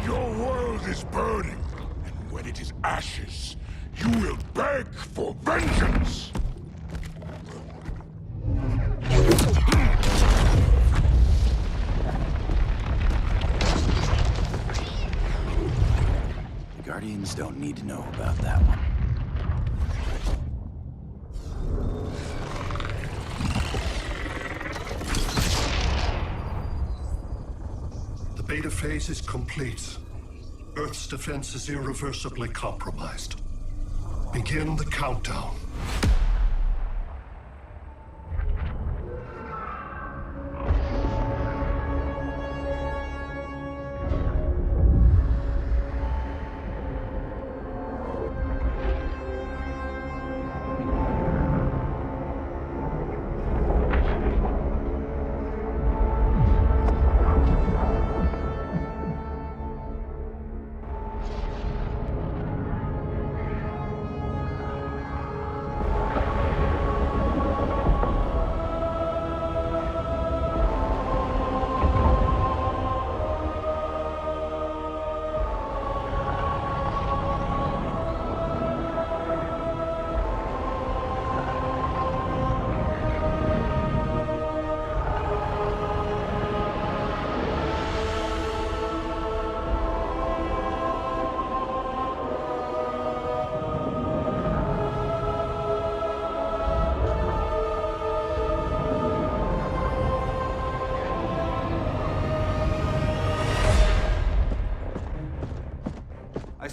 Your world is burning, and when it is ashes, you will beg for vengeance! Guardians Marines don't need to know about that one. The beta phase is complete. Earth's defense is irreversibly compromised. Begin the countdown.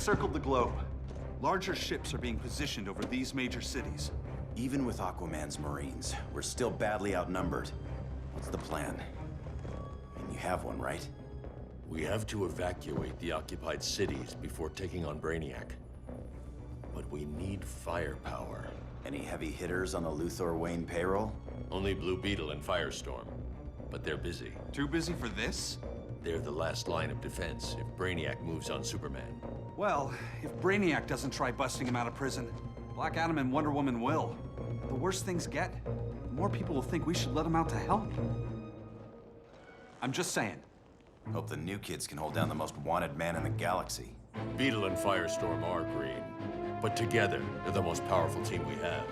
Circled the globe. Larger ships are being positioned over these major cities. Even with Aquaman's Marines, we're still badly outnumbered. What's the plan? And you have one, right? We have to evacuate the occupied cities before taking on Brainiac. But we need firepower. Any heavy hitters on the Luthor Wayne payroll? Only Blue Beetle and Firestorm. But they're busy. Too busy for this? They're the last line of defense if Brainiac moves on Superman. Well, if Brainiac doesn't try busting him out of prison, Black Adam and Wonder Woman will. The worse things get, the more people will think we should let him out to help. I'm just saying. Hope the new kids can hold down the most wanted man in the galaxy. Beetle and Firestorm are green, but together, they're the most powerful team we have.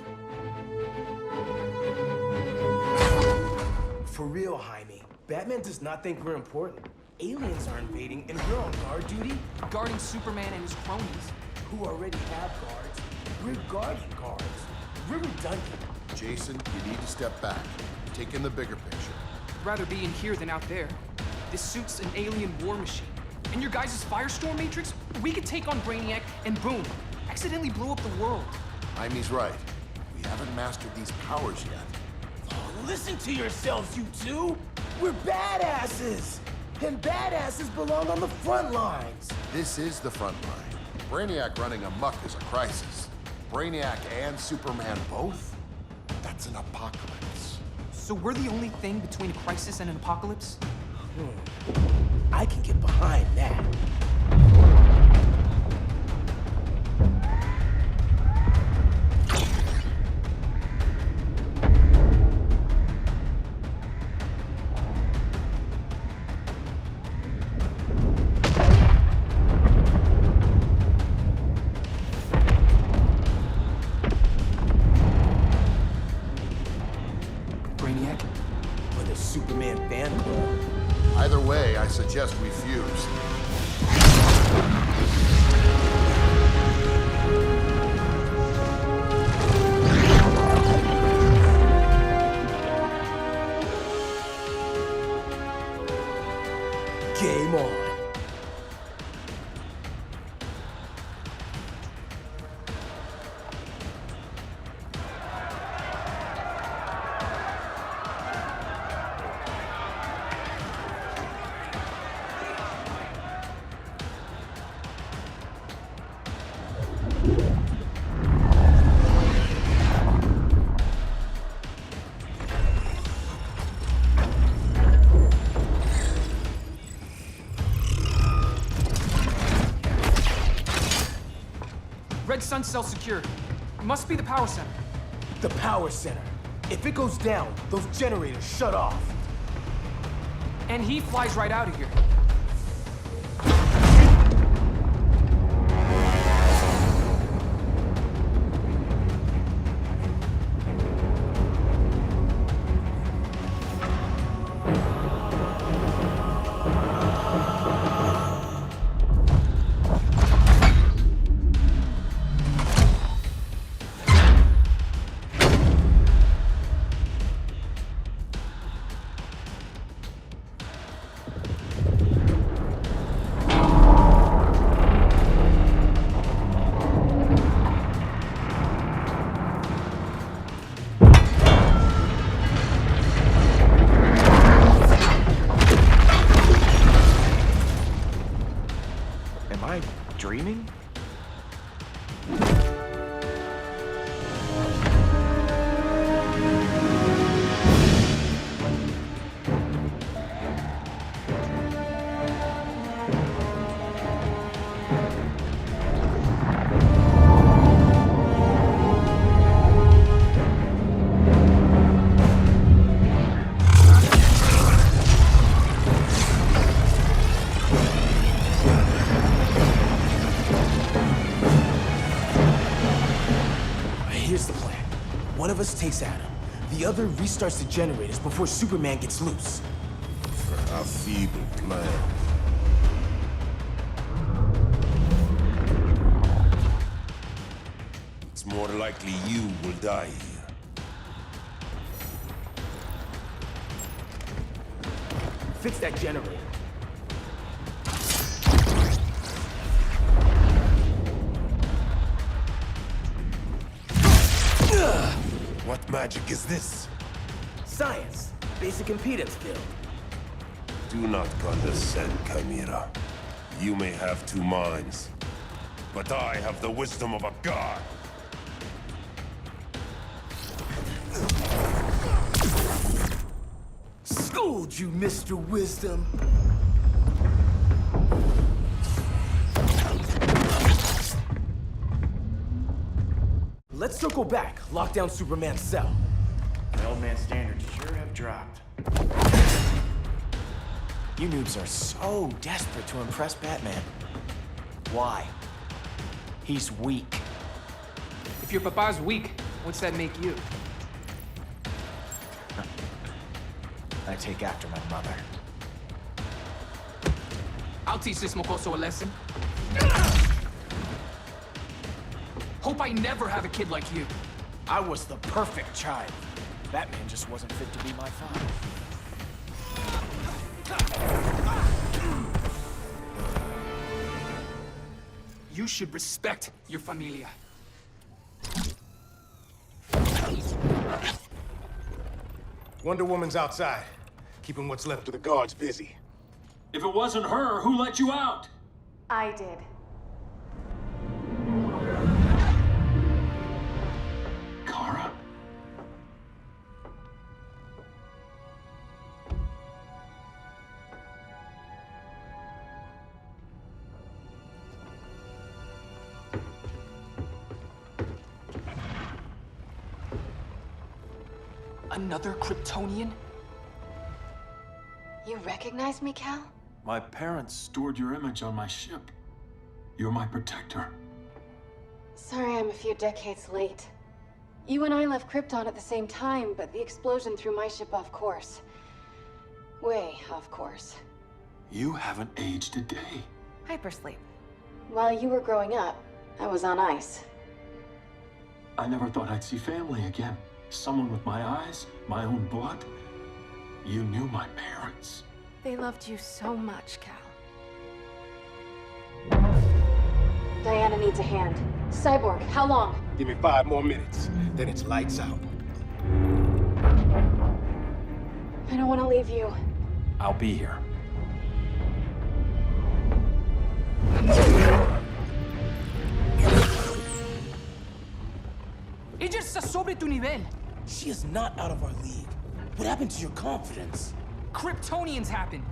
For real, Jaime, Batman does not think we're important. Aliens are invading, and we're on guard duty? Guarding Superman and his cronies. Who already have guards. We're guarding guards. We're redundant. Jason, you need to step back. Take in the bigger picture. I'd rather be in here than out there. This suit's an alien war machine. And your guys' Firestorm Matrix, we could take on Brainiac and boom, accidentally blow up the world. Jaime's right. We haven't mastered these powers yet. Oh, listen to yourselves, you two! We're badasses! And badasses belong on the front lines! This is the front line. Brainiac running amok is a crisis. Brainiac and Superman both? That's an apocalypse. So we're the only thing between a crisis and an apocalypse? I can get behind that. Either way, I suggest we fuse. Game on. Red Sun cell secured. It must be the power center. The power center. If it goes down, those generators shut off. And he flies right out of here. Here's the plan. One of us takes Adam. The other restarts the generators before Superman gets loose. A feeble plan. It's more likely you will die here. Fix that generator. What magic is this? Science. Basic impedance field. Do not condescend, Chimera. You may have two minds, but I have the wisdom of a god. Schooled you, Mr. Wisdom. Let's circle back, lock down Superman's cell. The old man's standards sure have dropped. You noobs are so desperate to impress Batman. Why? He's weak. If your papa's weak, what's that make you? I take after my mother. I'll teach this mocoso a lesson. Hope I never have a kid like you. I was the perfect child. Batman just wasn't fit to be my father. You should respect your familia. Wonder Woman's outside, keeping what's left of the guards busy. If it wasn't her, who let you out? I did. Kara? Another Kryptonian? You recognize me, Cal? My parents stored your image on my ship. You're my protector. Sorry I'm a few decades late. You and I left Krypton at the same time, but the explosion threw my ship off course. Way off course. You haven't aged a day. Hypersleep. While you were growing up, I was on ice. I never thought I'd see family again. Someone with my eyes, my own blood. You knew my parents. They loved you so much, Cal. Diana needs a hand. Cyborg, how long? Give me 5 more minutes, then it's lights out. I don't want to leave you. I'll be here. Ella está sobre tu nivel. She is not out of our league. What happened to your confidence? Kryptonians happen.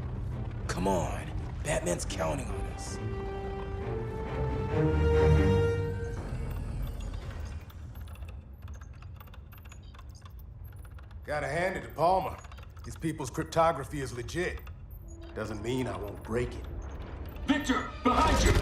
Come on. Batman's counting on us. Gotta hand it to Palmer. His people's cryptography is legit. Doesn't mean I won't break it. Victor, behind you!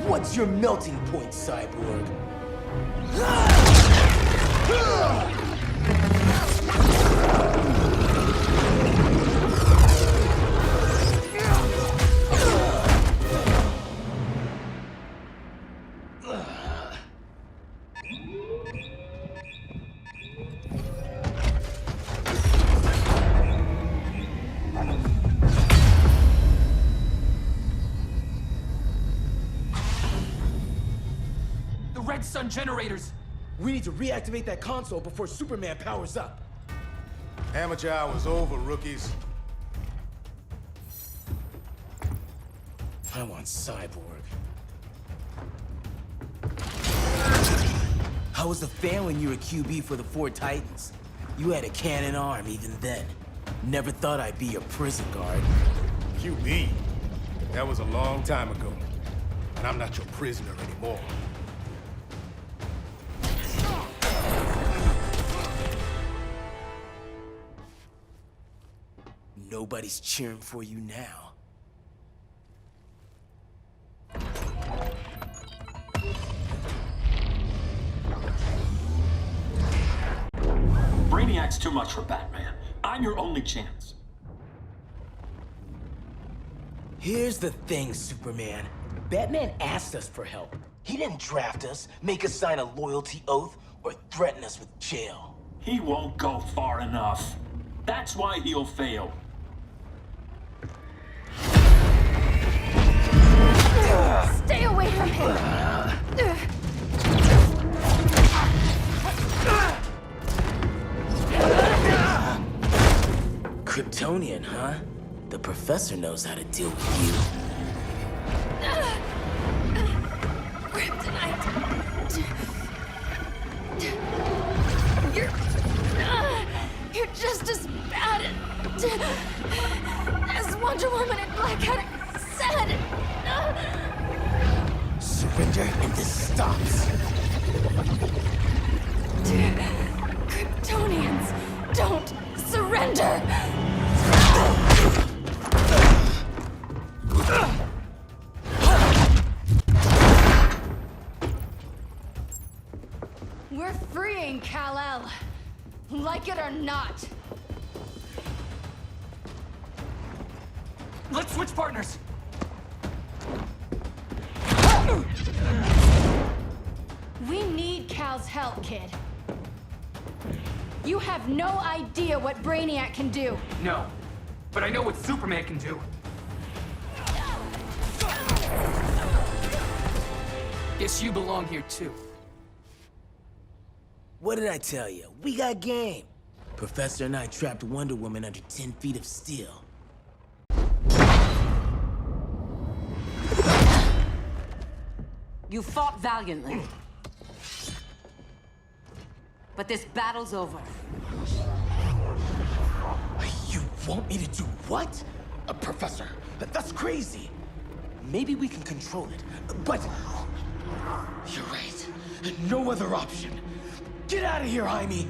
What's your melting point, Cyborg? Red Sun generators! We need to reactivate that console before Superman powers up. Amateur hour's over, rookies. I want Cyborg. How was the fan when you were QB for the 4 Titans? You had a cannon arm even then. Never thought I'd be a prison guard. QB? That was a long time ago. and I'm not your prisoner anymore. Nobody's cheering for you now. Brainiac's too much for Batman. I'm your only chance. Here's the thing, Superman. Batman asked us for help. He didn't draft us, make us sign a loyalty oath, or threaten us with jail. He won't go far enough. That's why he'll fail. Stay away from him! Kryptonian, huh? The professor knows how to deal with you. Kryptonite! You're just as bad as Wonder Woman and Black Cat said! Surrender and this stops. Kryptonians, don't surrender! We're freeing Kal-El, like it or not. Let's switch partners. We need Cal's help, kid. You have no idea what Brainiac can do. No, but I know what Superman can do. Guess you belong here too. What did I tell you? We got game. Professor and I trapped Wonder Woman under 10 feet of steel. You fought valiantly. But this battle's over. You want me to do what? Professor, that's crazy. Maybe we can control it, but... You're right. No other option. Get out of here, Jaime!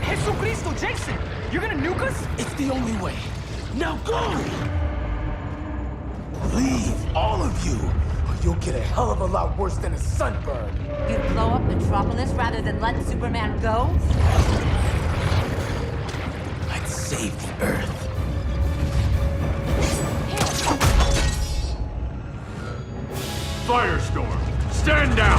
Jesucristo, Jason! You're gonna nuke us? It's the only way. Now go! Leave, all of you, or you'll get a hell of a lot worse than a sunburn. You'd blow up Metropolis rather than let Superman go? I'd save the Earth. Firestorm, stand down!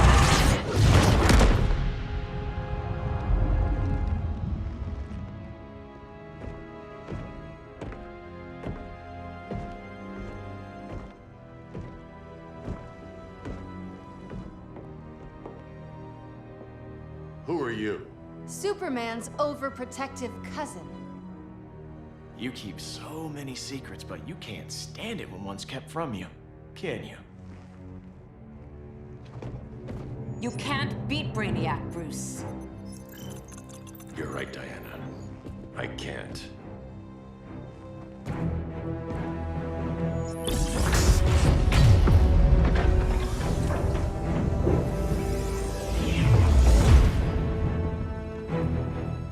Who are you? Superman's overprotective cousin. You keep so many secrets, but you can't stand it when one's kept from you, can you? You can't beat Brainiac, Bruce. You're right, Diana. I can't.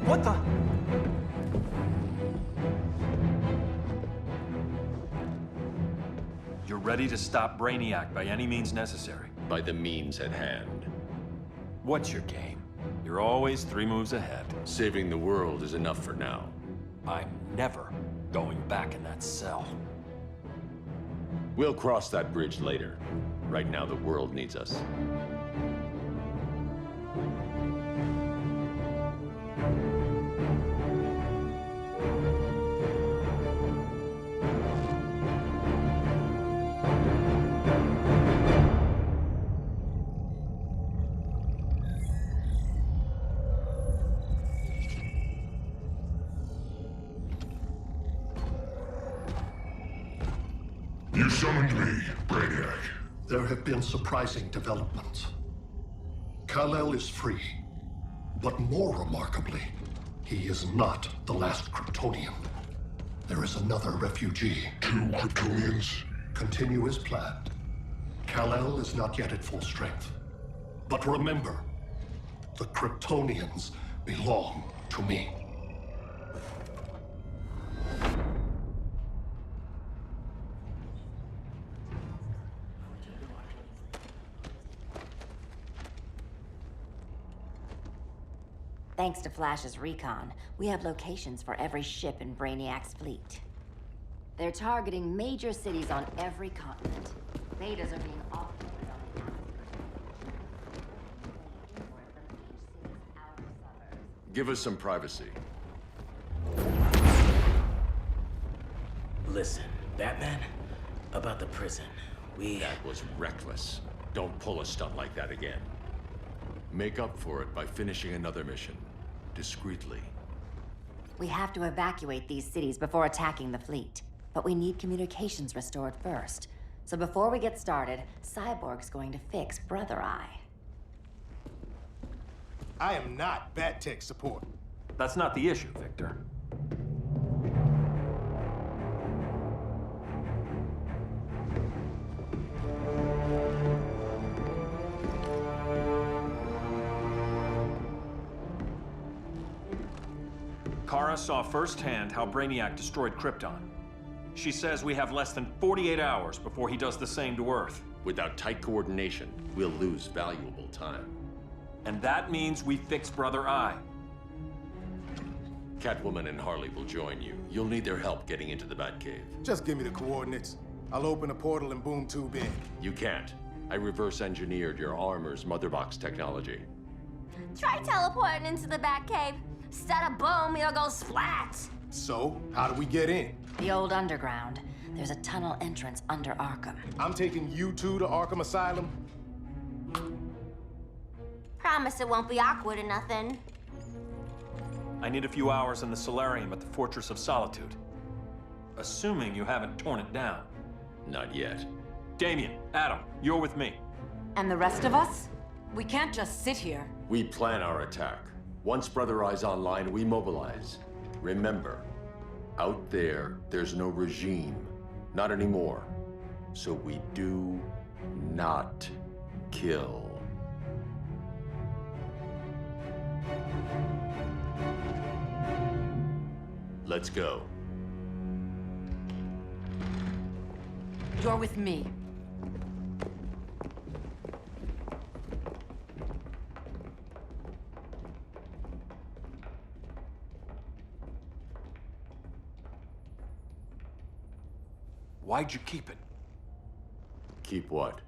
What the? You're ready to stop Brainiac by any means necessary. By the means at hand. What's your game? You're always 3 moves ahead. Saving the world is enough for now. I'm never going back in that cell. We'll cross that bridge later. Right now, the world needs us. You summoned me, Brainiac. There have been surprising developments. Kal-El is free, but more remarkably, he is not the last Kryptonian. There is another refugee. 2 Kryptonians? Continue as planned. Kal-El is not yet at full strength. But remember, the Kryptonians belong to me. Thanks to Flash's recon, we have locations for every ship in Brainiac's fleet. They're targeting major cities on every continent. Betas are being offloaded on the outskirts. Give us some privacy. Listen, Batman, about the prison, That was reckless. Don't pull a stunt like that again. Make up for it by finishing another mission. Discreetly. We have to evacuate these cities before attacking the fleet. But we need communications restored first. So before we get started, Cyborg's going to fix Brother Eye. I am not Bat Tech support. That's not the issue, Victor. Kara saw firsthand how Brainiac destroyed Krypton. She says we have less than 48 hours before he does the same to Earth. Without tight coordination, we'll lose valuable time. And that means we fix Brother Eye. Catwoman and Harley will join you. You'll need their help getting into the Batcave. Just give me the coordinates. I'll open a portal and boom tube in. You can't. I reverse engineered your armor's motherbox technology. Try teleporting into the Batcave. Instead of boom, you'll go splat. So, how do we get in? The old underground. There's a tunnel entrance under Arkham. I'm taking you two to Arkham Asylum. Promise it won't be awkward or nothing. I need a few hours in the solarium at the Fortress of Solitude. Assuming you haven't torn it down. Not yet. Damien, Adam, you're with me. And the rest of us? We can't just sit here. We plan our attack. Once Brother Eye's online, we mobilize. Remember, out there's no regime. Not anymore. So we do not kill. Let's go. You're with me. Why'd you keep it? Keep what?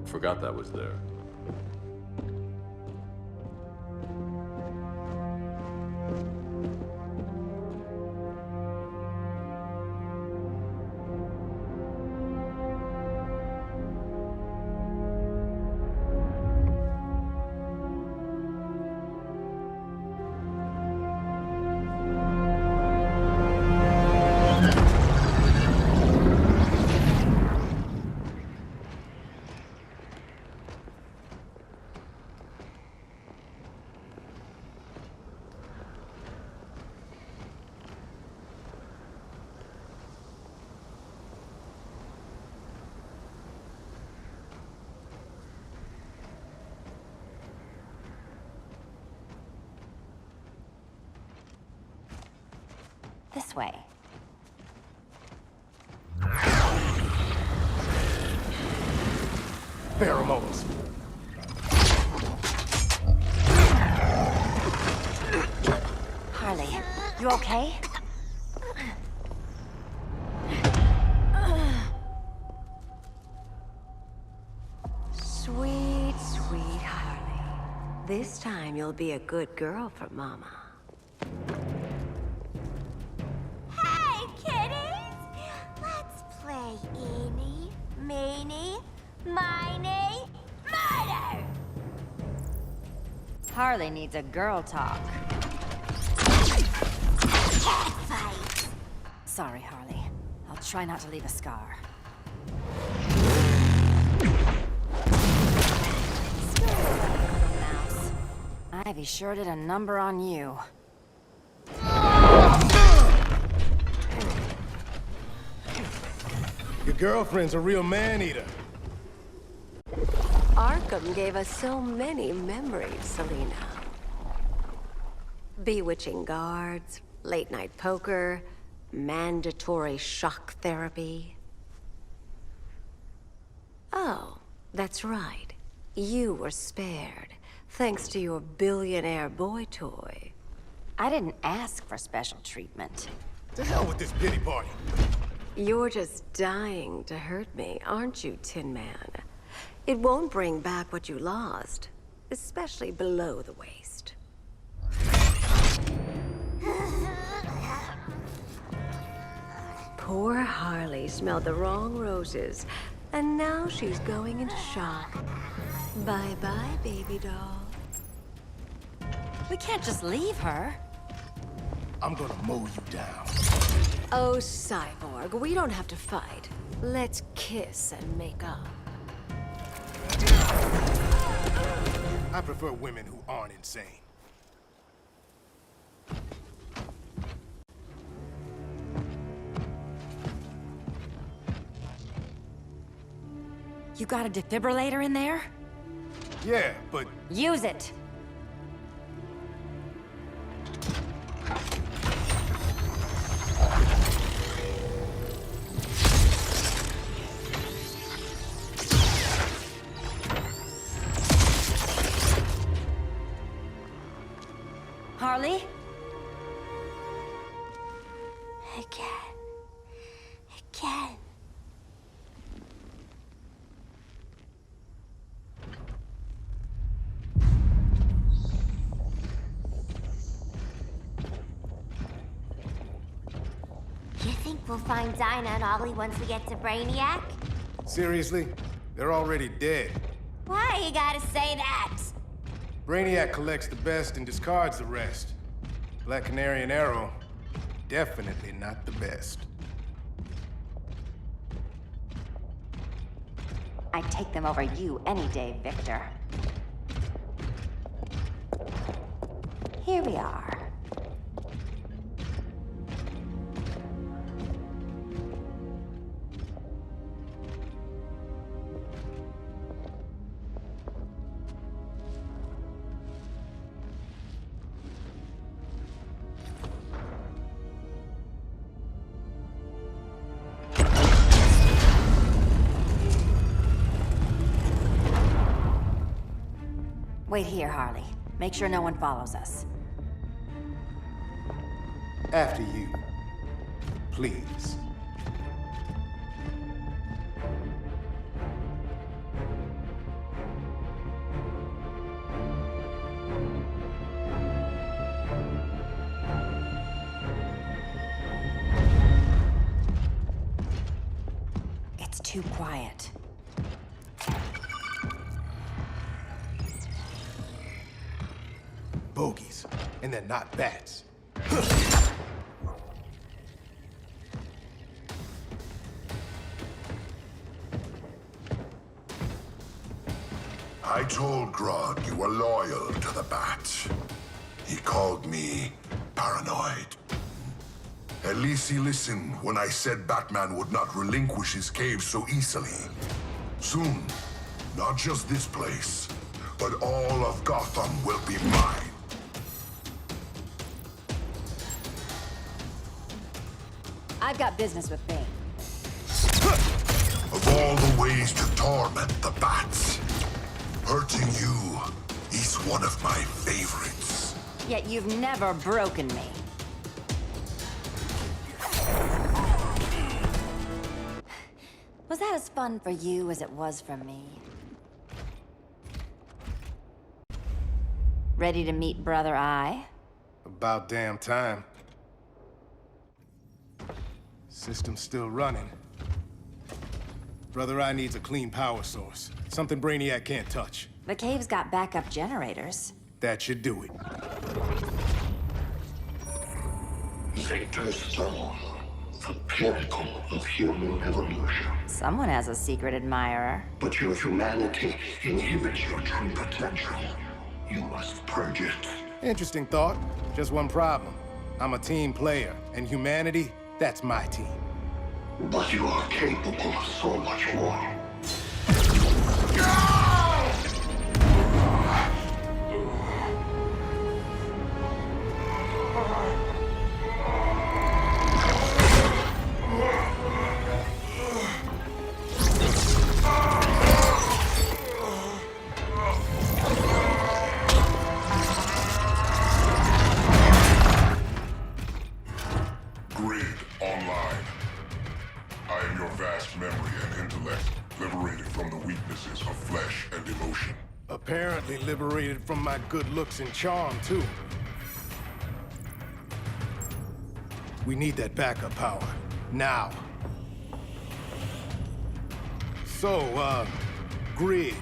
Forgot that was there. This way. Pheromones. Harley, you okay? Sweet, sweet Harley. This time you'll be a good girl for Mama. Hey, kiddies! Let's play Eeny, Meeny, Miny, Murder! Harley needs a girl talk. Sorry, Harley. I'll try not to leave a scar. Mouse. Ivy sure did a number on you. Your girlfriend's a real man-eater. Arkham gave us so many memories, Selina. Bewitching guards, late-night poker, mandatory shock therapy. Oh, that's right. You were spared, thanks to your billionaire boy toy. I didn't ask for special treatment. To hell with this pity party. You're just dying to hurt me, aren't you, Tin Man? It won't bring back what you lost, especially below the waist. Poor Harley smelled the wrong roses, and now she's going into shock. Bye-bye, baby doll. We can't just leave her. I'm gonna mow you down. Oh, Cyborg, we don't have to fight. Let's kiss and make up. I prefer women who aren't insane. You got a defibrillator in there? Yeah, but... Use it! Harley? Again. Again. You think we'll find Dinah and Ollie once we get to Brainiac? Seriously? They're already dead. Why you gotta say that? Brainiac collects the best and discards the rest. Black Canary and Arrow, definitely not the best. I'd take them over you any day, Victor. Here we are. Wait here, Harley. Make sure no one follows us. After you. Please. It's too quiet. Bogies. And they're not bats. I told Grodd you were loyal to the Bat. He called me paranoid. At least he listened when I said Batman would not relinquish his cave so easily. Soon, not just this place, but all of Gotham will be mine. I've got business with Bane. Of all the ways to torment the Bats, hurting you is one of my favorites. Yet you've never broken me. Was that as fun for you as it was for me? Ready to meet Brother Eye? About damn time. System's still running. Brother Eye needs a clean power source. Something Brainiac can't touch. The cave's got backup generators. That should do it. Victor's Stone, the pinnacle of human evolution. Someone has a secret admirer. But your humanity inhibits your true potential. You must purge it. Interesting thought. Just one problem. I'm a team player, and humanity, that's my team. But you are capable of so much more. Grid online. I am your vast memory and intellect, liberated from the weaknesses of flesh and emotion. Apparently liberated from my good looks and charm, too. We need that backup power. Now. So, Grid.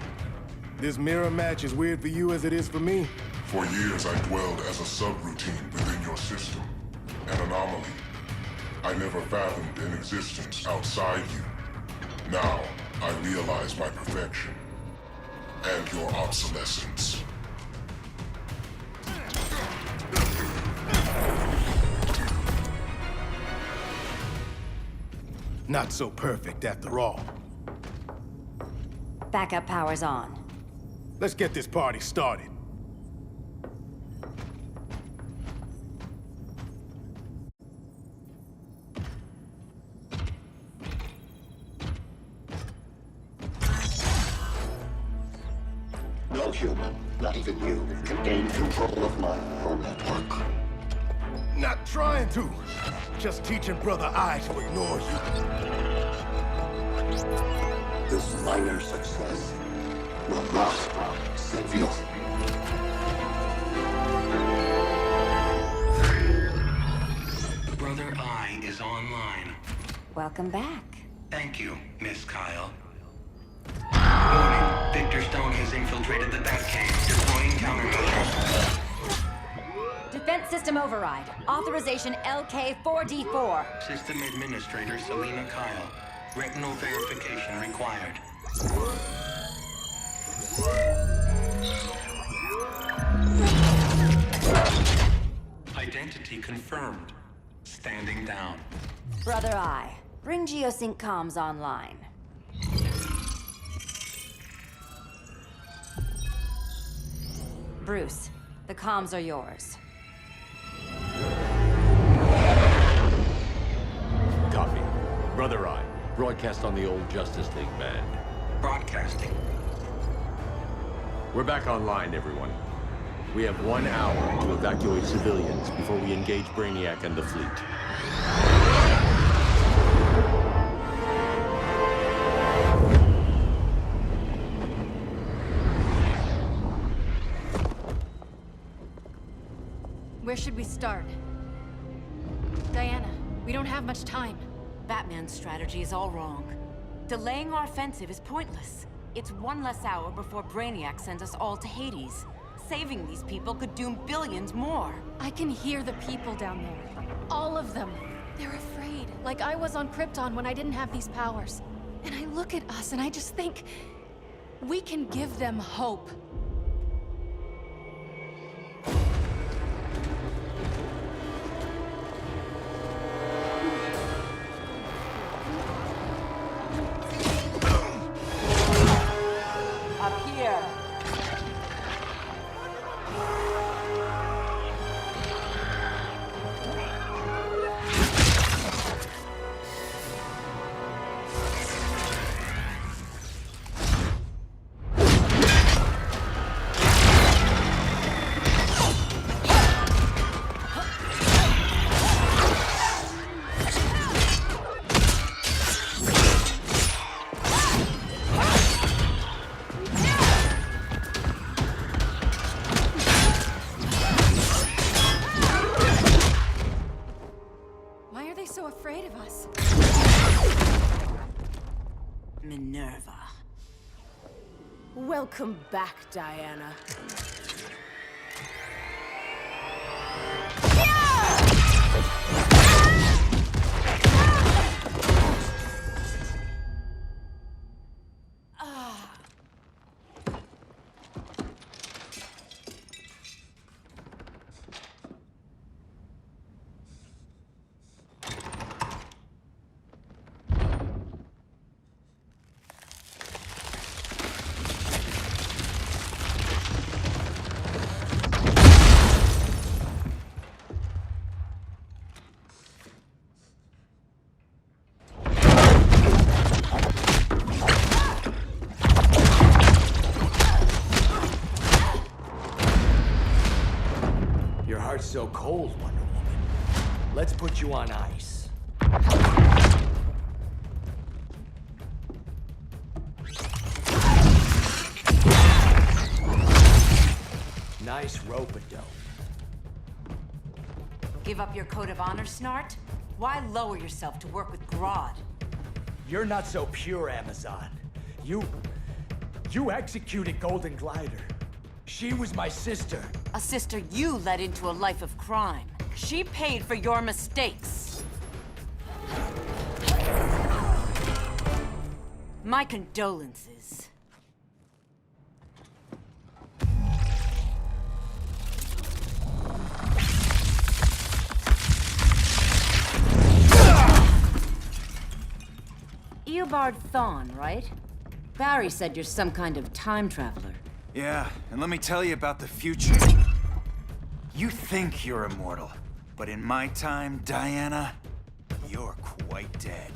This mirror match is weird for you as it is for me? For years I dwelled as a subroutine within your system. An anomaly. I never fathomed an existence outside you. Now, I realize my perfection. And your obsolescence. Not so perfect after all. Backup power's on. Let's get this party started. No human, not even you, can gain control of my neural network. Not trying to. Just teaching Brother Eye to ignore you. This minor success will not save you. Brother Eye is online. Welcome back. Thank you, Miss Kyle. Warning, Victor Stone has infiltrated the Batcave, deploying countermeasures. Defense system override. Authorization LK4D4. System Administrator Selena Kyle. Retinal verification required. Identity confirmed. Standing down. Brother Eye, bring Geosync comms online. Bruce, the comms are yours. Copy. Brother Eye, broadcast on the old Justice League band. Broadcasting. We're back online, everyone. We have 1 hour to evacuate civilians before we engage Brainiac and the fleet. Where should we start? Diana, we don't have much time. Batman's strategy is all wrong. Delaying our offensive is pointless. It's one less hour before Brainiac sends us all to Hades. Saving these people could doom billions more. I can hear the people down there. All of them. They're afraid, like I was on Krypton when I didn't have these powers. And I look at us and I just think, we can give them hope. Up here. Why are they so afraid of us? Minerva. Welcome back, Diana. Your heart's so cold, Wonder Woman. Let's put you on ice. Nice rope-a-dope. Give up your code of honor, Snart? Why lower yourself to work with Grodd? You're not so pure, Amazon. You executed Golden Glider. She was my sister. A sister you led into a life of crime. She paid for your mistakes. My condolences. Eobard Thawne, right? Barry said you're some kind of time traveler. Yeah, and let me tell you about the future. You think you're immortal, but in my time, Diana, you're quite dead.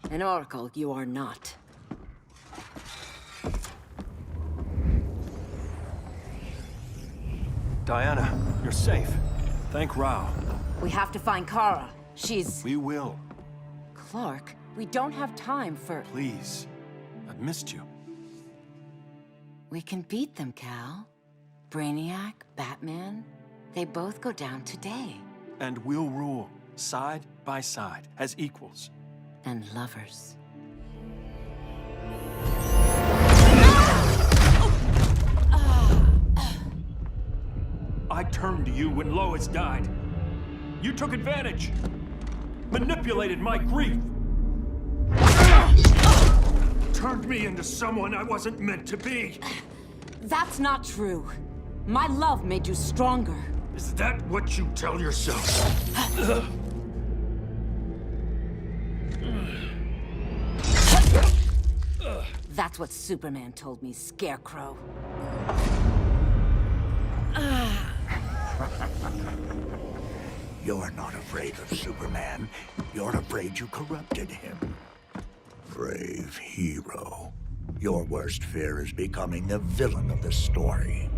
An oracle you are not. Diana, you're safe. Thank Rao. We have to find Kara. She's... We will. Clark, we don't have time for... Please. I've missed you. We can beat them, Cal. Brainiac, Batman, they both go down today. And we'll rule, side by side, as equals. And lovers. I turned to you when Lois died. You took advantage. Manipulated my grief. Turned me into someone I wasn't meant to be. That's not true. My love made you stronger. Is that what you tell yourself? That's what Superman told me, Scarecrow. You're not afraid of Superman. You're afraid you corrupted him. Brave hero. Your worst fear is becoming the villain of the story.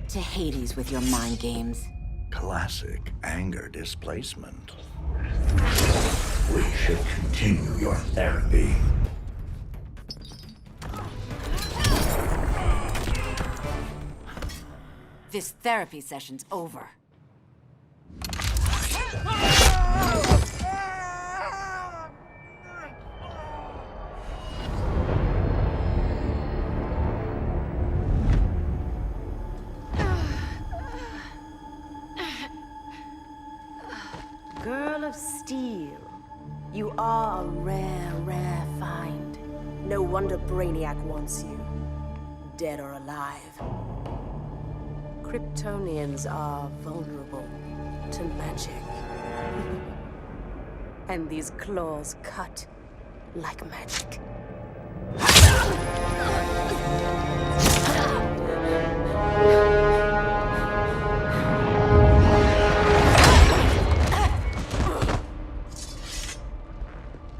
To Hades with your mind games. Classic anger displacement. We should continue your therapy. This therapy session's over. Girl of Steel, you are a rare, rare find. No wonder Brainiac wants you, dead or alive. Kryptonians are vulnerable to magic. And these claws cut like magic.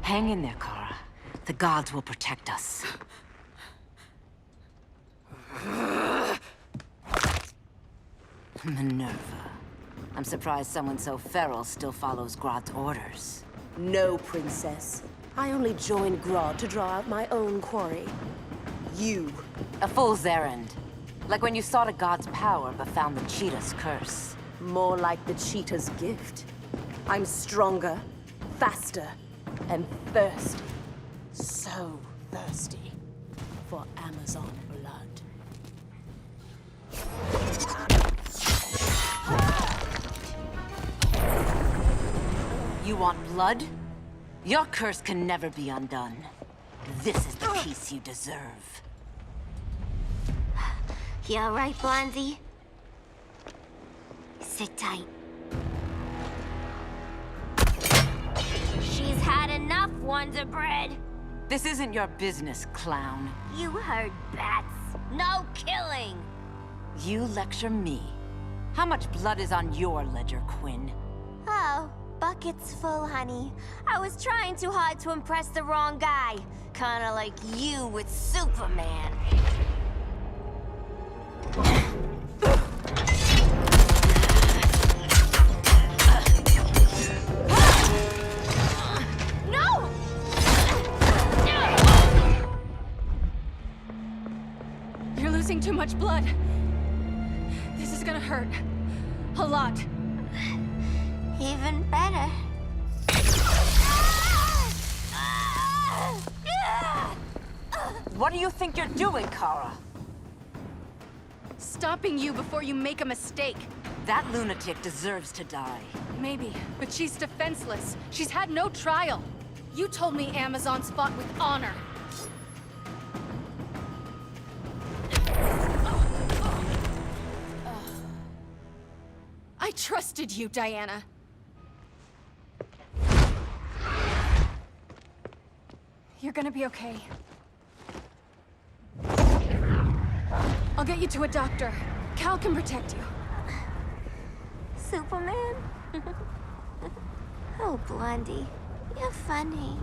Hang in there, Kara. The gods will protect us. Minerva. I'm surprised someone so feral still follows Grodd's orders. No, princess. I only joined Grodd to draw out my own quarry. You. A fool's errand. Like when you sought a god's power but found the cheetah's curse. More like the cheetah's gift. I'm stronger, faster, and thirsty. So thirsty for Amazon blood. You want blood? Your curse can never be undone. This is the peace you deserve. You all right, Blondie? Sit tight. She's had enough, Wonder Bread. This isn't your business, clown. You heard bats. No killing. You lecture me. How much blood is on your ledger, Quinn? Oh, bucket's full, honey. I was trying too hard to impress the wrong guy. Kinda like you with Superman. No! You're losing too much blood. This is gonna hurt. A lot. Even better. What do you think you're doing, Kara? Stopping you before you make a mistake. That lunatic deserves to die. Maybe, but she's defenseless. She's had no trial. You told me Amazons fought with honor. I trusted you, Diana. You're gonna be okay. I'll get you to a doctor. Cal can protect you. Superman? Oh, Blondie, you're funny.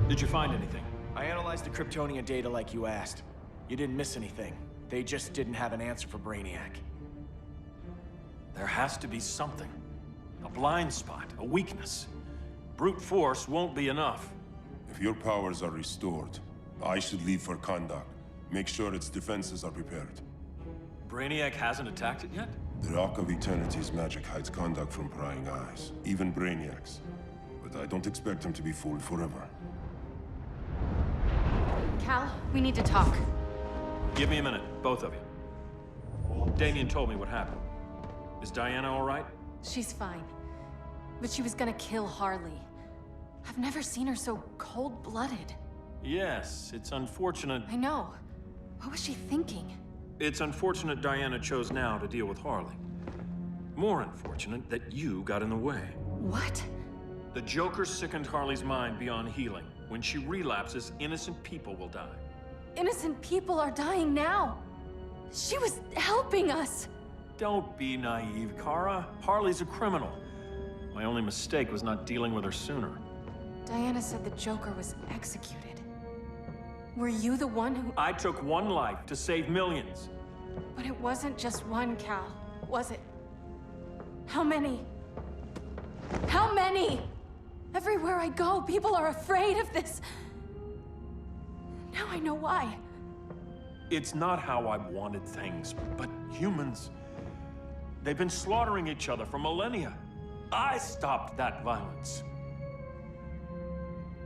Did you find anything? I analyzed the Kryptonian data like you asked. You didn't miss anything. They just didn't have an answer for Brainiac. There has to be something. A blind spot, a weakness. Brute force won't be enough. If your powers are restored, I should leave for Kahndaq. Make sure its defenses are prepared. Brainiac hasn't attacked it yet? The Rock of Eternity's magic hides Kahndaq from prying eyes, even Brainiac's. But I don't expect him to be fooled forever. Cal, we need to talk. Give me a minute, both of you. Damien told me what happened. Is Diana all right? She's fine. But she was gonna kill Harley. I've never seen her so cold-blooded. Yes, it's unfortunate. I know. What was she thinking? It's unfortunate Diana chose now to deal with Harley. More unfortunate that you got in the way. What? The Joker sickened Harley's mind beyond healing. When she relapses, innocent people will die. Innocent people are dying now. She was helping us. Don't be naive, Kara. Harley's a criminal. My only mistake was not dealing with her sooner. Diana said the Joker was executed. Were you the one who... I took one life to save millions. But it wasn't just one, Cal, was it? How many? How many? Everywhere I go, people are afraid of this. Now I know why. It's not how I wanted things, but humans... They've been slaughtering each other for millennia. I stopped that violence.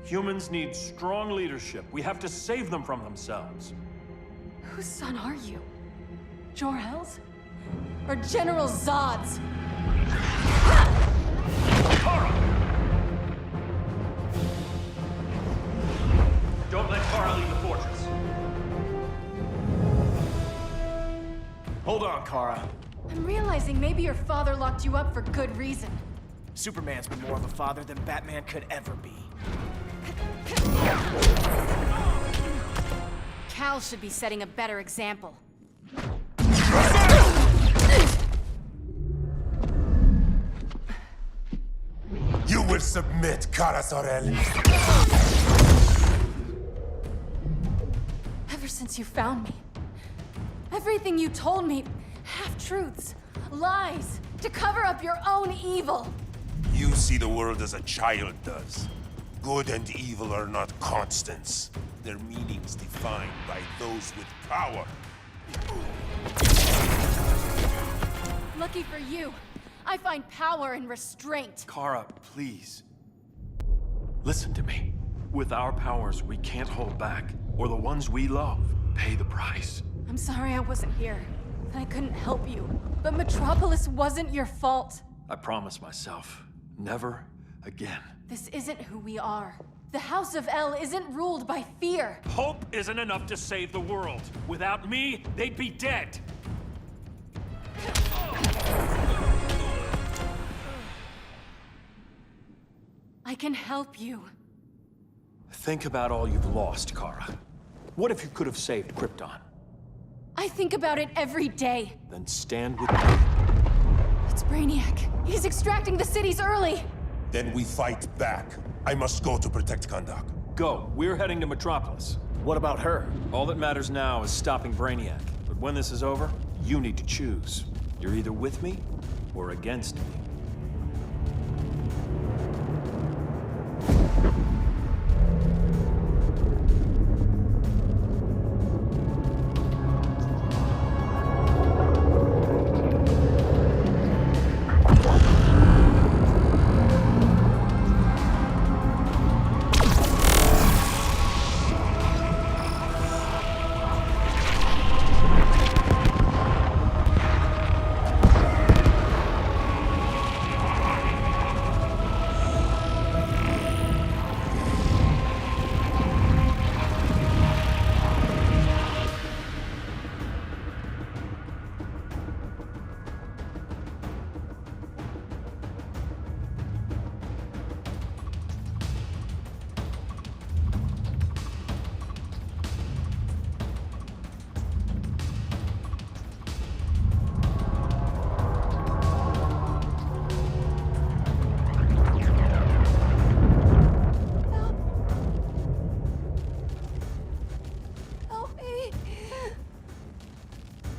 Humans need strong leadership. We have to save them from themselves. Whose son are you? Jor-El's? Or General Zod's? Kara! Don't let Kara leave the fortress. Hold on, Kara. I'm realizing maybe your father locked you up for good reason. Superman's been more of a father than Batman could ever be. Cal should be setting a better example. You will submit, Kara Zor-El. Ever since you found me, everything you told me, half-truths, lies, to cover up your own evil. You see the world as a child does. Good and evil are not constants. Their meanings defined by those with power. Lucky for you, I find power in restraint. Kara, please. Listen to me. With our powers, we can't hold back, or the ones we love pay the price. I'm sorry I wasn't here. I couldn't help you. But Metropolis wasn't your fault. I promise myself, never again. This isn't who we are. The House of El isn't ruled by fear. Hope isn't enough to save the world. Without me, they'd be dead. I can help you. Think about all you've lost, Kara. What if you could have saved Krypton? I think about it every day. Then stand with me. It's Brainiac. He's extracting the cities early. Then we fight back. I must go to protect Kahndaq. Go. We're heading to Metropolis. What about her? All that matters now is stopping Brainiac. But when this is over, you need to choose. You're either with me or against me.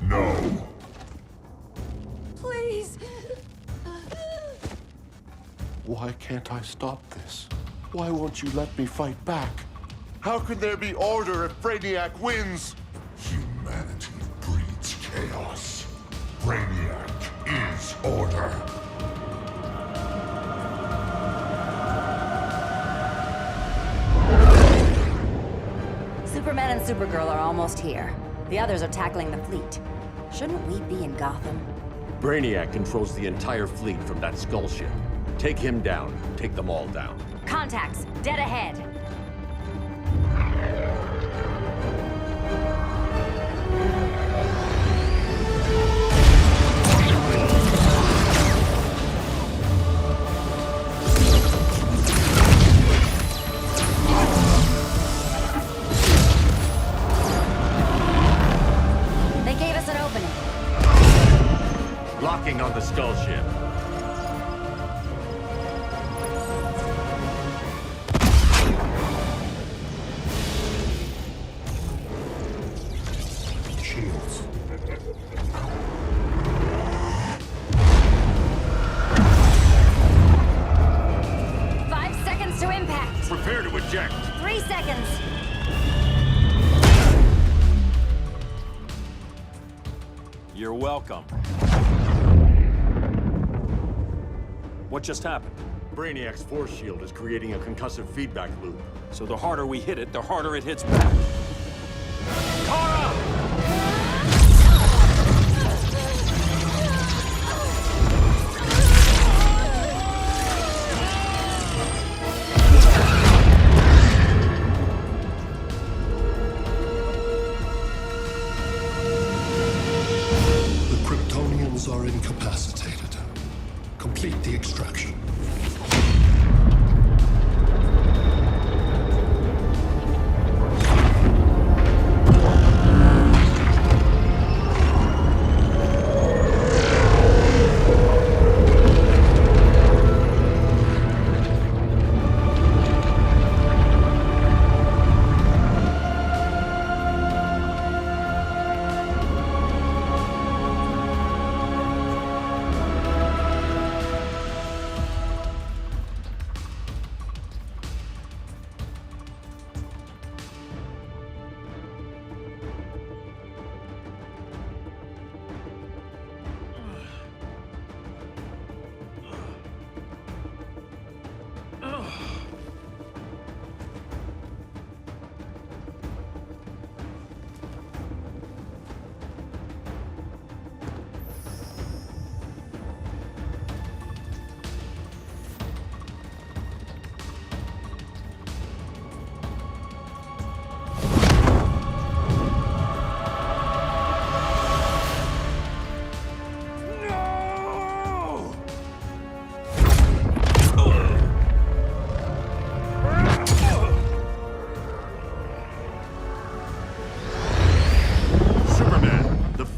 No. Please. Why can't I stop this? Why won't you let me fight back? How can there be order if Brainiac wins? Humanity breeds chaos. Brainiac is order. Superman and Supergirl are almost here. The others are tackling the fleet. Shouldn't we be in Gotham? Brainiac controls the entire fleet from that skull ship. Take him down. Take them all down. Contacts, dead ahead. They gave us an opening. Locking on the skull ship. Shields. Five seconds to impact. Prepare to eject. 3 seconds. You're welcome. What just happened? Brainiac's force shield is creating a concussive feedback loop. So the harder we hit it, the harder it hits back. The Kryptonians are incapacitated. Complete the extraction.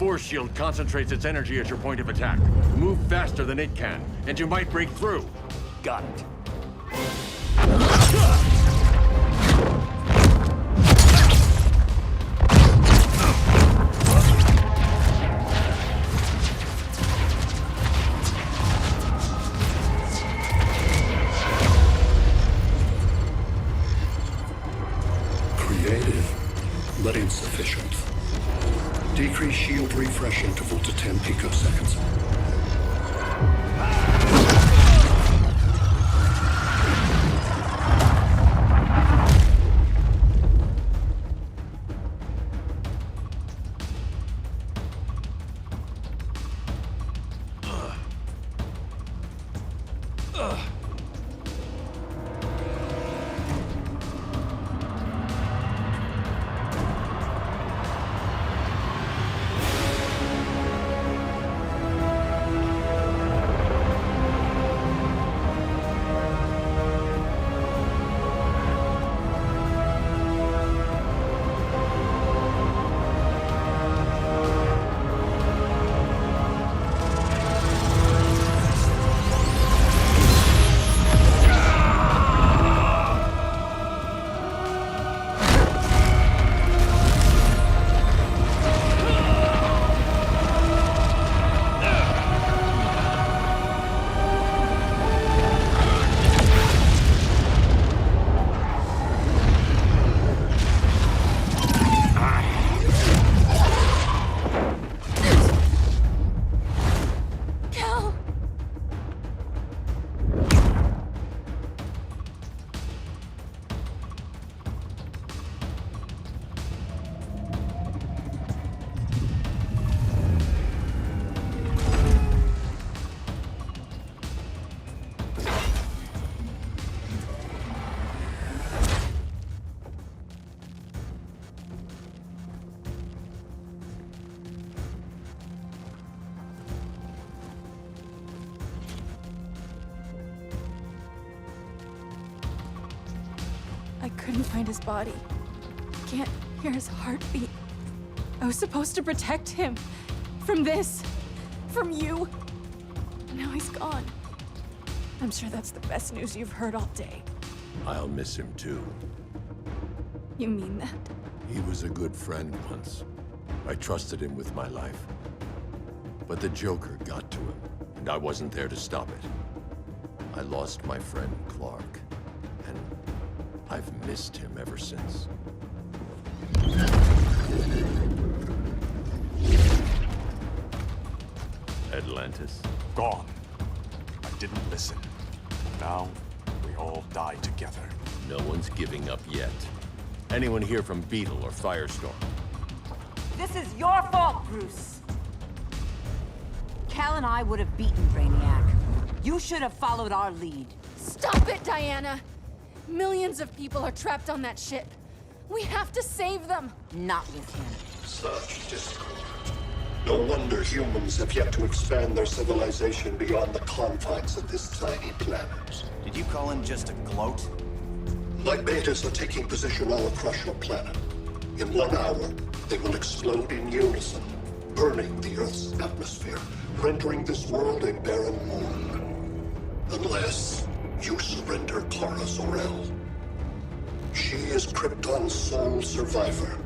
force shield concentrates its energy at your point of attack. Move faster than it can, and you might break through. Got it. Creative, but insufficient. Decrease shield refresh interval to 10 picoseconds. I couldn't find his body. Can't hear his heartbeat. I was supposed to protect him. From this. From you. Now he's gone. I'm sure that's the best news you've heard all day. I'll miss him too. You mean that? He was a good friend once. I trusted him with my life. But the Joker got to him, and I wasn't there to stop it. I lost my friend Clark, and I've missed him ever since. Atlantis? Gone. I didn't listen. Now, we all die together. No one's giving up yet. Anyone here from Beetle or Firestorm? This is your fault, Bruce. Cal and I would have beaten Brainiac. You should have followed our lead. Stop it, Diana! Millions of people are trapped on that ship. We have to save them! Not with him. Such discord. No wonder humans have yet to expand their civilization beyond the confines of this tiny planet. Did you call in just a gloat? My betas are taking position all across your planet. In 1 hour, they will explode in unison, burning the Earth's atmosphere, rendering this world a barren moon. Unless you surrender Kara Zor-El. She is Krypton's sole survivor,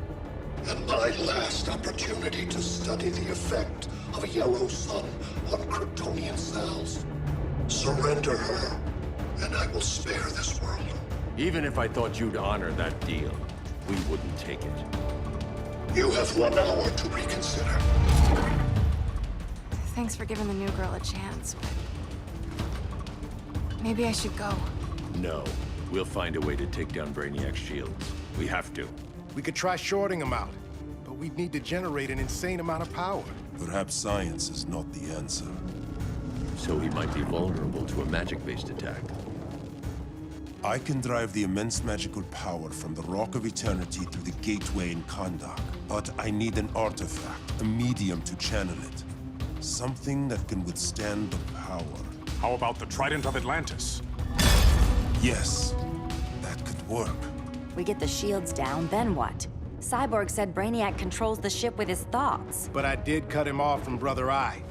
and my last opportunity to study the effect of a yellow sun on Kryptonian cells. Surrender her, and I will spare this world. Even if I thought you'd honor that deal, we wouldn't take it. You have 1 hour to reconsider. Thanks for giving the new girl a chance, but... maybe I should go. No. We'll find a way to take down Brainiac's shields. We have to. We could try shorting him out, but we'd need to generate an insane amount of power. Perhaps science is not the answer. So he might be vulnerable to a magic-based attack. I can drive the immense magical power from the Rock of Eternity through the gateway in Kahndaq. But I need an artifact, a medium to channel it. Something that can withstand the power. How about the Trident of Atlantis? Yes, that could work. We get the shields down, then what? Cyborg said Brainiac controls the ship with his thoughts. But I did cut him off from Brother Eye.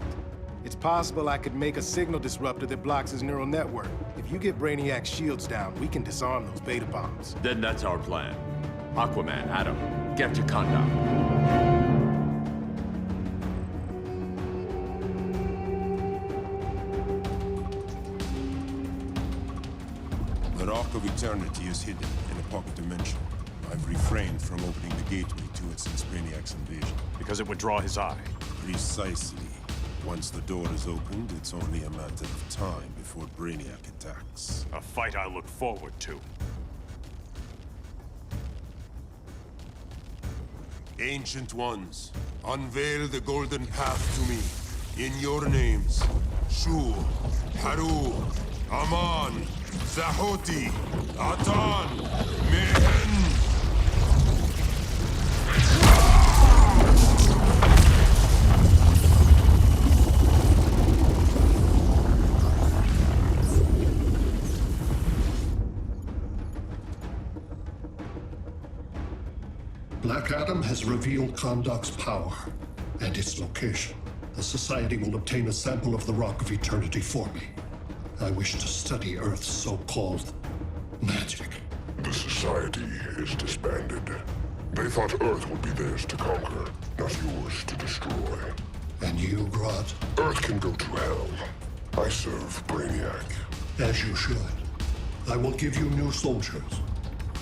It's possible I could make a signal disruptor that blocks his neural network. If you get Brainiac's shields down, we can disarm those beta bombs. Then that's our plan. Aquaman, Adam, get to Kahndaq. The Rock of Eternity is hidden in a pocket dimension. I've refrained from opening the gateway to it since Brainiac's invasion. Because it would draw his eye. Precisely. Once the door is opened, it's only a matter of time before Brainiac attacks. A fight I look forward to. Ancient Ones, unveil the golden path to me. In your names, Shur, Haru, Aman, Zahoti, Atan, Mehen. Black Adam has revealed Kahndaq's power and its location. The Society will obtain a sample of the Rock of Eternity for me. I wish to study Earth's so-called magic. The Society is disbanded. They thought Earth would be theirs to conquer, not yours to destroy. And you, Grodd? Earth can go to hell. I serve Brainiac. As you should. I will give you new soldiers.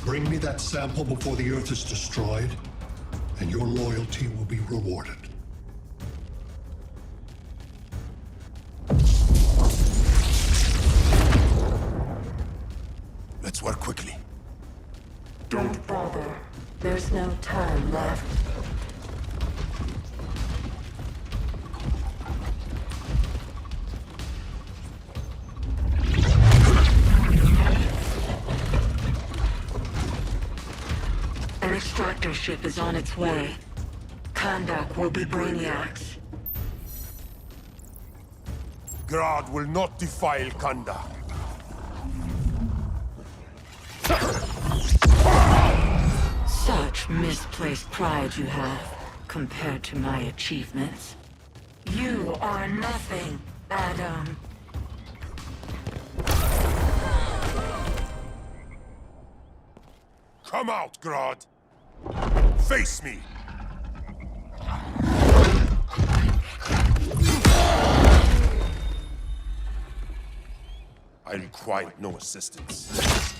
Bring me that sample before the Earth is destroyed, and your loyalty will be rewarded. Let's work quickly. Don't bother. There's no time left. An extractor ship is on its way. Kahndaq will be Brainiac's. Grodd will not defile Kahndaq. Such misplaced pride you have, compared to my achievements. You are nothing, Adam. Come out, Grodd! Face me! I require no assistance.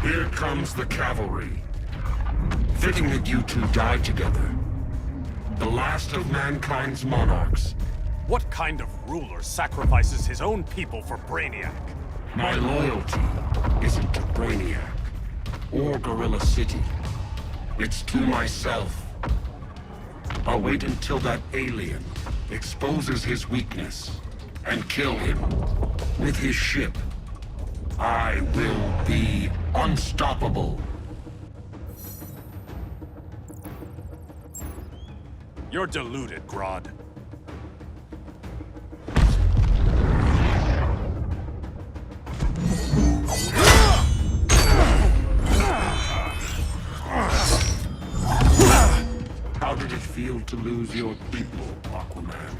Here comes the cavalry. Fitting that you two die together. The last of mankind's monarchs. What kind of ruler sacrifices his own people for Brainiac? My loyalty isn't to Brainiac or Gorilla City. It's to myself. I'll wait until that alien exposes his weakness and kill him with his ship. I will be unstoppable. You're deluded, Grodd. How did it feel to lose your people, Aquaman?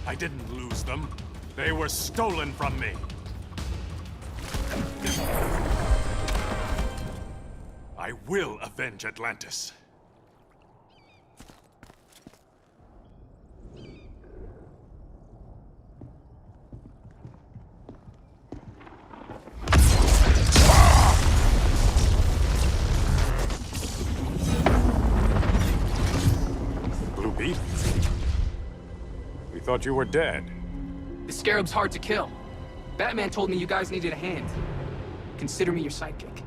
I didn't lose them. They were stolen from me. I will avenge Atlantis. Blue Beetle? We thought you were dead. The Scarab's hard to kill. Batman told me you guys needed a hand. Consider me your sidekick.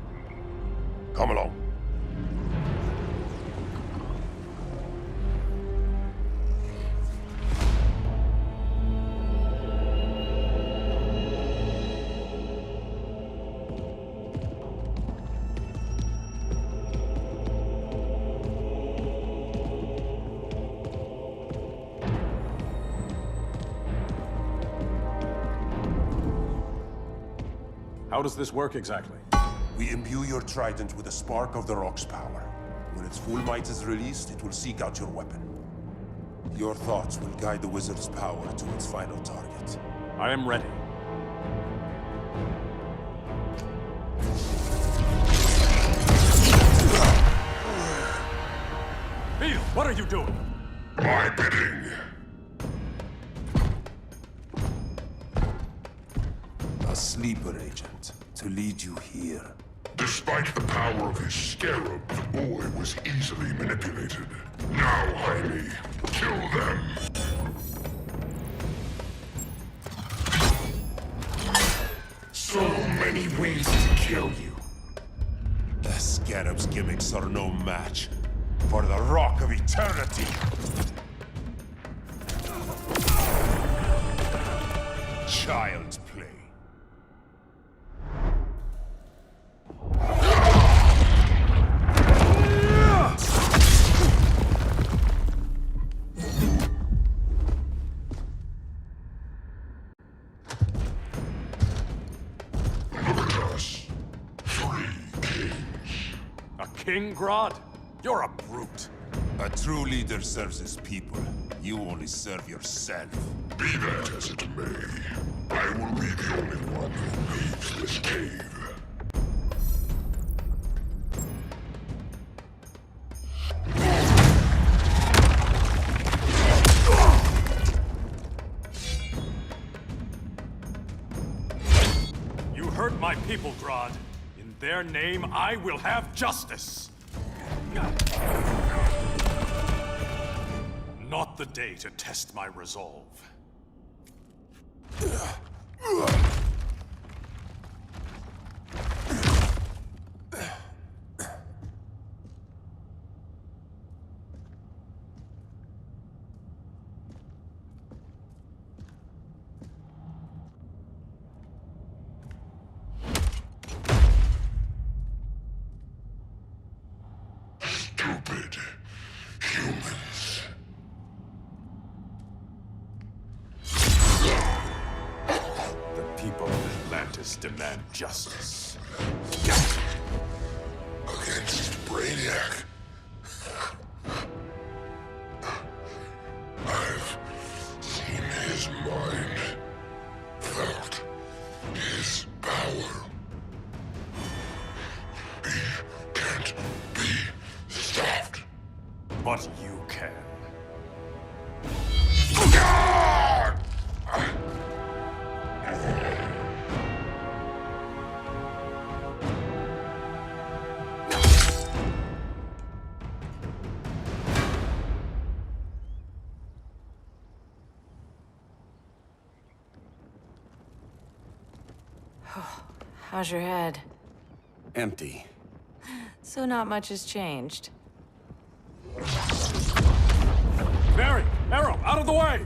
Come along. How does this work exactly? We imbue your trident with a spark of the rock's power. When its full might is released, it will seek out your weapon. Your thoughts will guide the wizard's power to its final target. I am ready. Beetle, what are you doing? My bidding. A sleeper agent to lead you here. Despite the power of his scarab, the boy was easily manipulated. Now, Jaime, kill them! So many ways to kill you. The scarab's gimmicks are no match for the Rock of Eternity. Child's play. King Grodd? You're a brute. A true leader serves his people. You only serve yourself. Be that as it may, I will be the only one who leaves this cave. You hurt my people, Grodd. In their name, I will have justice. Not the day to test my resolve. Stupid humans. The people of Atlantis demand justice. Against Brainiac. I've seen his mind, felt his power. He can't be stopped. But you can. How's your head? Empty. So not much has changed. Barry! Arrow! Out of the way!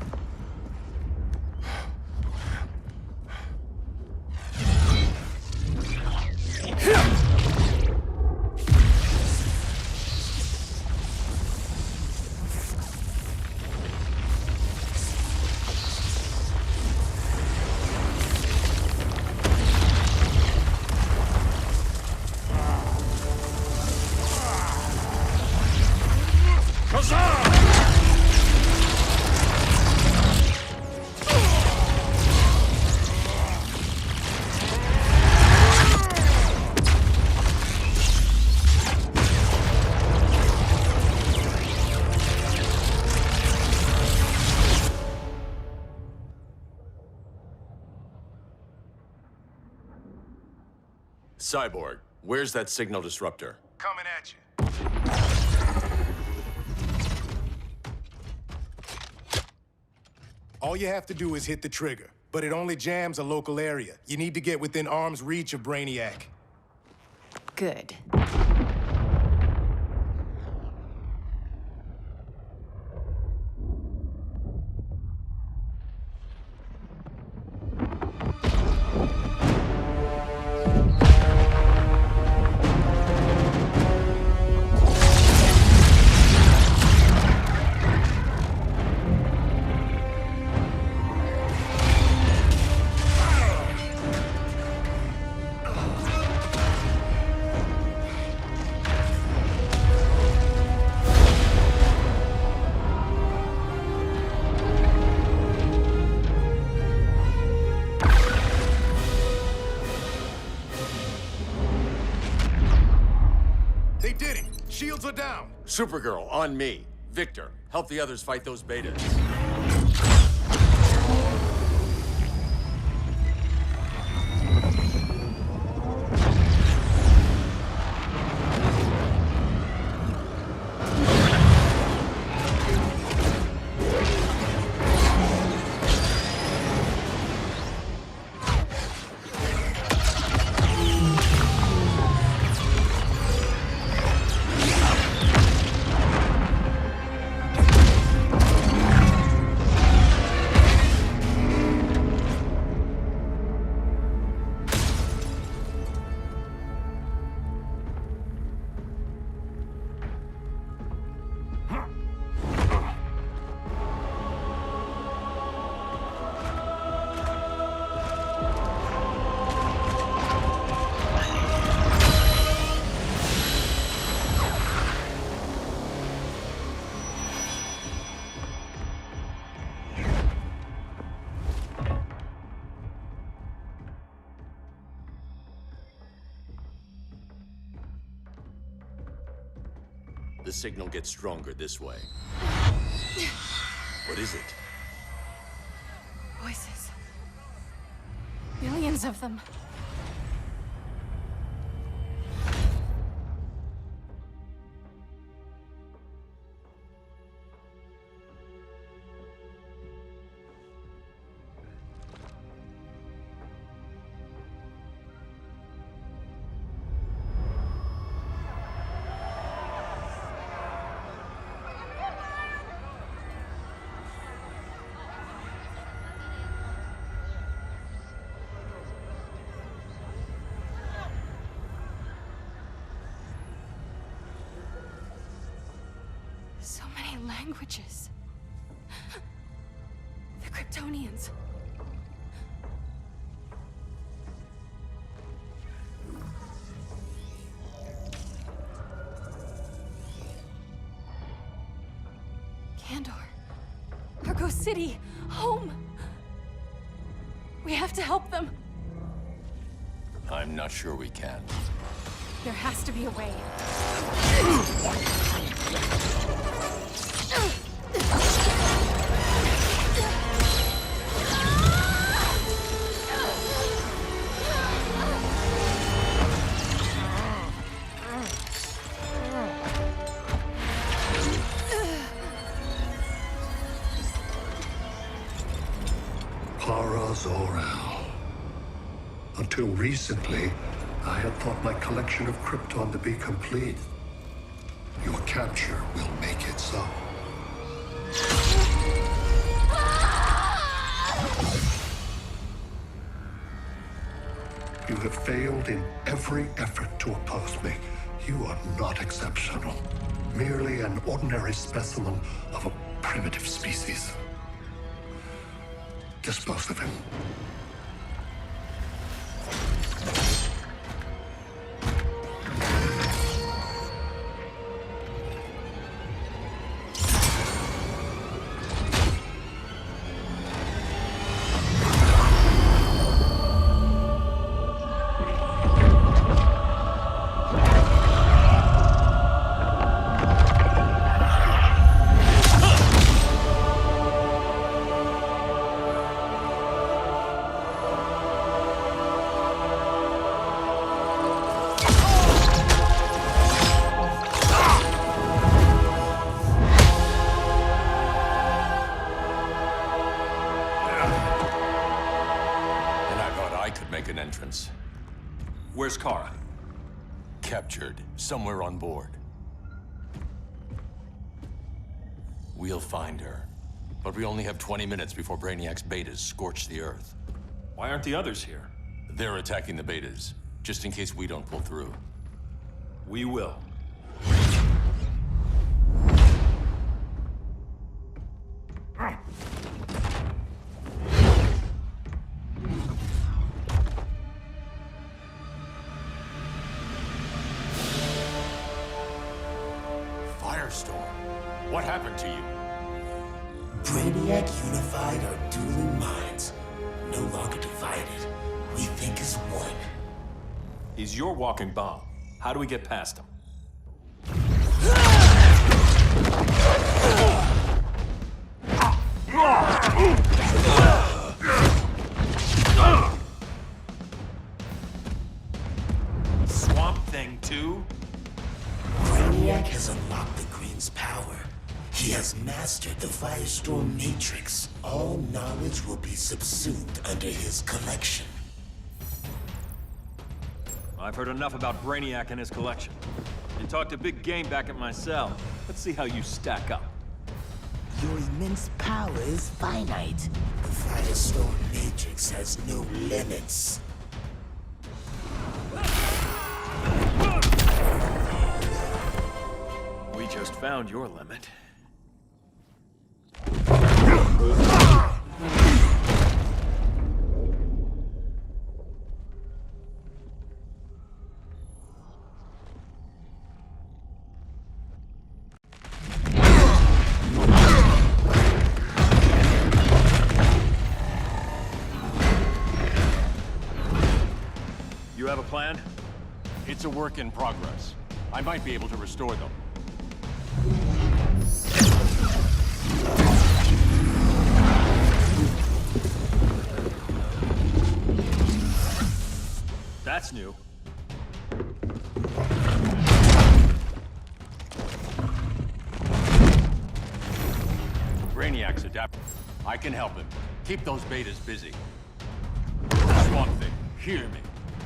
Cyborg, where's that signal disruptor? Coming at you. All you have to do is hit the trigger, but it only jams a local area. You need to get within arm's reach of Brainiac. Good. shields are down. Supergirl, on me. Victor, help the others fight those betas. The signal gets stronger this way. What is it? Voices. Millions of them. So many languages. The Kryptonians. Kandor. Argo City. Home. We have to help them. I'm not sure we can. There has to be a way. Kara Zor-El. Until recently, I had thought my collection of Krypton to be complete. Your capture will make it so. You have failed in every effort to oppose me. You are not exceptional. Merely an ordinary specimen of a primitive species. Dispose of him. Where's Kara? Captured, somewhere on board. We'll find her. But we only have 20 minutes before Brainiac's betas scorch the Earth. Why aren't the others here? They're attacking the betas, just in case we don't pull through. We will. Firestorm, what happened to you? Brainiac unified our dueling minds. No longer divided. We think as one. He's your walking bomb. How do we get past him? Swamp Thing, too? Brainiac has unlocked the Green's power. He has mastered the Firestorm Matrix. All knowledge will be subsumed under his collection. I've heard enough about Brainiac and his collection. You talked a big game back at my cell. Let's see how you stack up. Your immense power is finite. The Firestorm Matrix has no limits. We just found your limit. You have a plan? It's a work in progress. I might be able to restore them. That's new. Brainiac's adapted. I can help him. Keep those betas busy. Swamp Thing, hear me.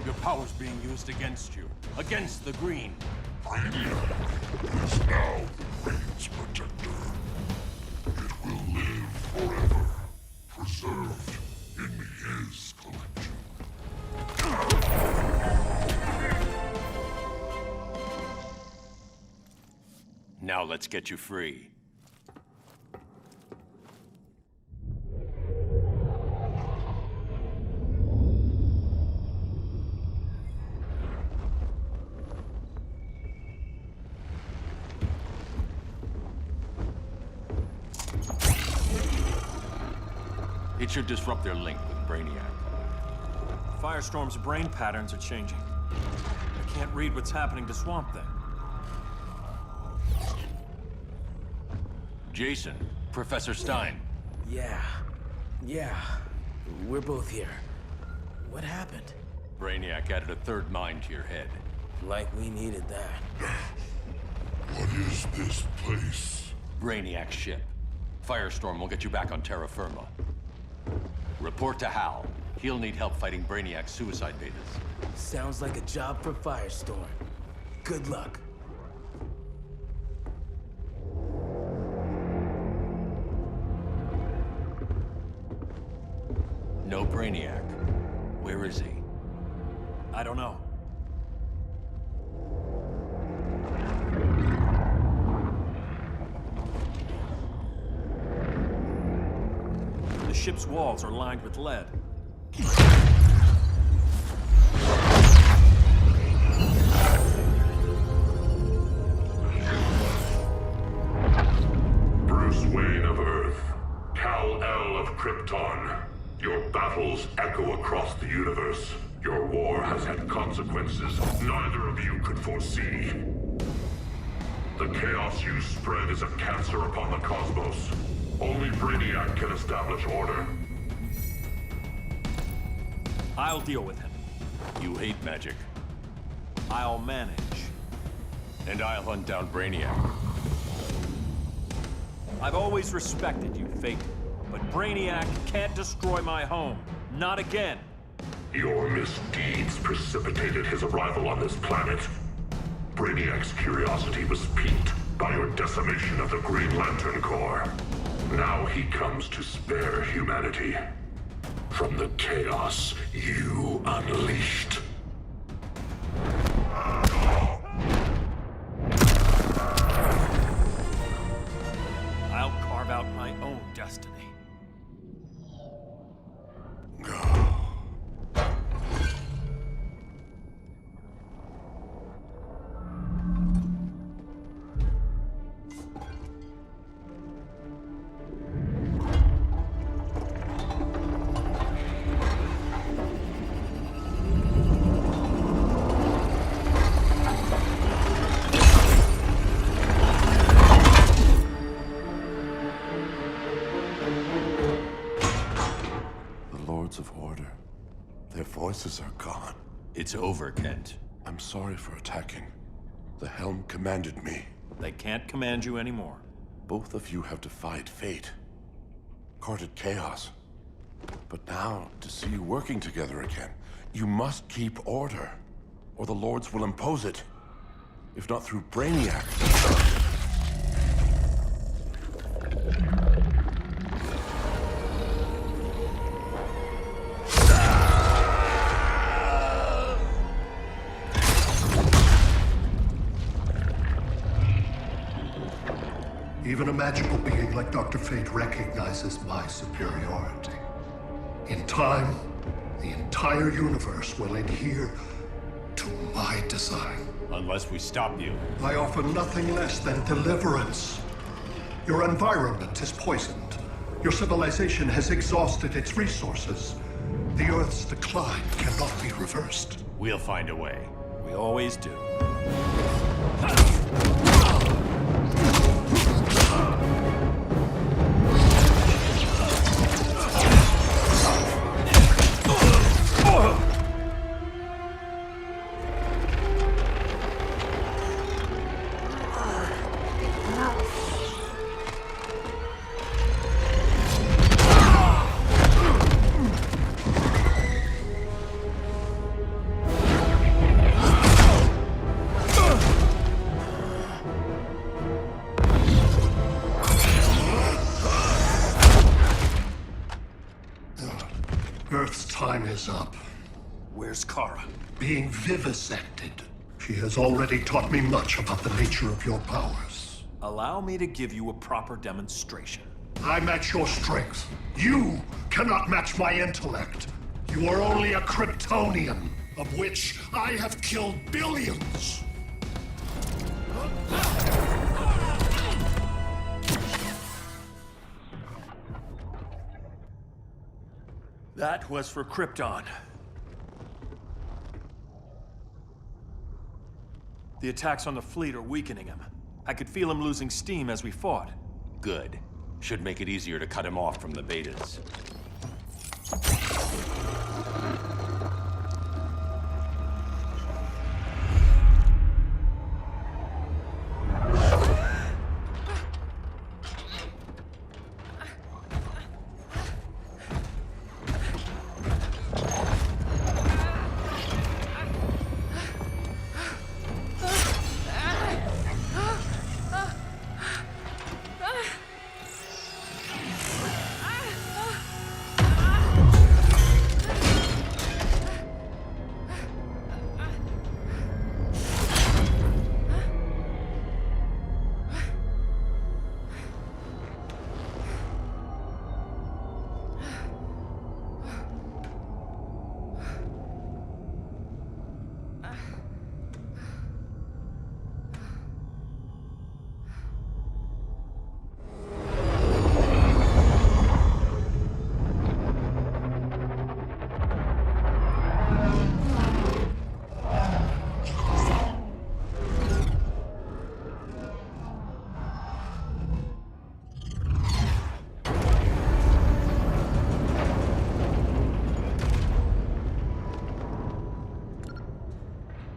Your power's being used against you. Against the Green. Brainiac is now the Green's protector. It will live forever, preserved in his collection. Now let's get you free. It should disrupt their link with Brainiac. Firestorm's brain patterns are changing. I can't read what's happening to Swamp Thing. Jason, Professor Stein. Yeah. We're both here. What happened? Brainiac added a third mind to your head. Like we needed that. What is this place? Brainiac's ship. Firestorm will get you back on terra firma. Report to Hal. He'll need help fighting Brainiac's suicide betas. Sounds like a job for Firestorm. Good luck. No Brainiac. Where is he? I don't know. The ship's walls are lined with lead. Bruce Wayne of Earth, Kal-El of Krypton. Your battles echo across the universe. Your war has had consequences neither of you could foresee. The chaos you spread is a cancer upon the cosmos. Only Brainiac can establish order. I'll deal with him. You hate magic. I'll manage. And I'll hunt down Brainiac. I've always respected you, Fate. But Brainiac can't destroy my home. Not again. Your misdeeds precipitated his arrival on this planet. Brainiac's curiosity was piqued by your decimation of the Green Lantern Corps. Now he comes to spare humanity from the chaos you unleashed. I'll carve out my own destiny. Lords of Order. Their voices are gone. It's over, Kent. I'm sorry for attacking. The Helm commanded me. They can't command you anymore. Both of you have defied fate, courted chaos. But now, to see you working together again, you must keep order, or the Lords will impose it. If not through Brainiac. Even a magical being like Dr. Fate recognizes my superiority. In time, the entire universe will adhere to my design. Unless we stop you. I offer nothing less than deliverance. Your environment is poisoned. Your civilization has exhausted its resources. The Earth's decline cannot be reversed. We'll find a way. We always do. Earth's time is up. Where's Kara? Being vivisected. She has already taught me much about the nature of your powers. Allow me to give you a proper demonstration. I match your strength. You cannot match my intellect. You are only a Kryptonian, of which I have killed billions. That was for Krypton. The attacks on the fleet are weakening him. I could feel him losing steam as we fought. Good. Should make it easier to cut him off from the betas.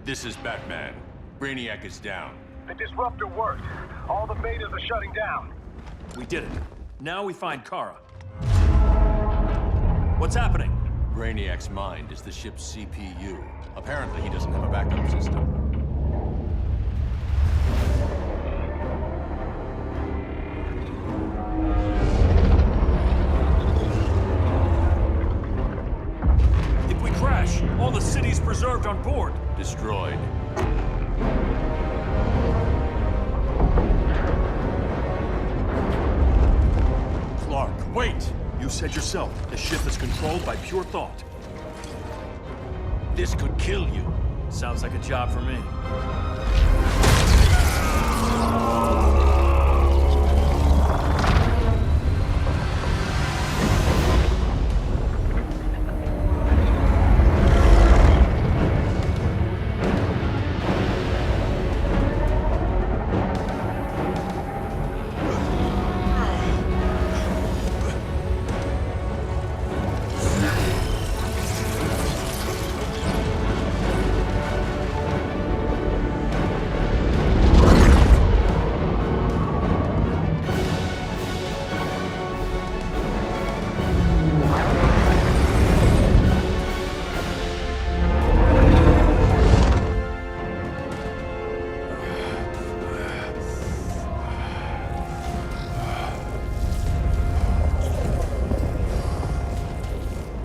This is Batman. Brainiac is down. The disruptor worked. All the betas are shutting down. We did it. Now we find Kara. What's happening? Brainiac's mind is the ship's CPU. Apparently, he doesn't have a backup system. If we crash, all the city's preserved on board. Destroyed. Clark, wait! You said yourself, the ship is controlled by pure thought. This could kill you. Sounds like a job for me.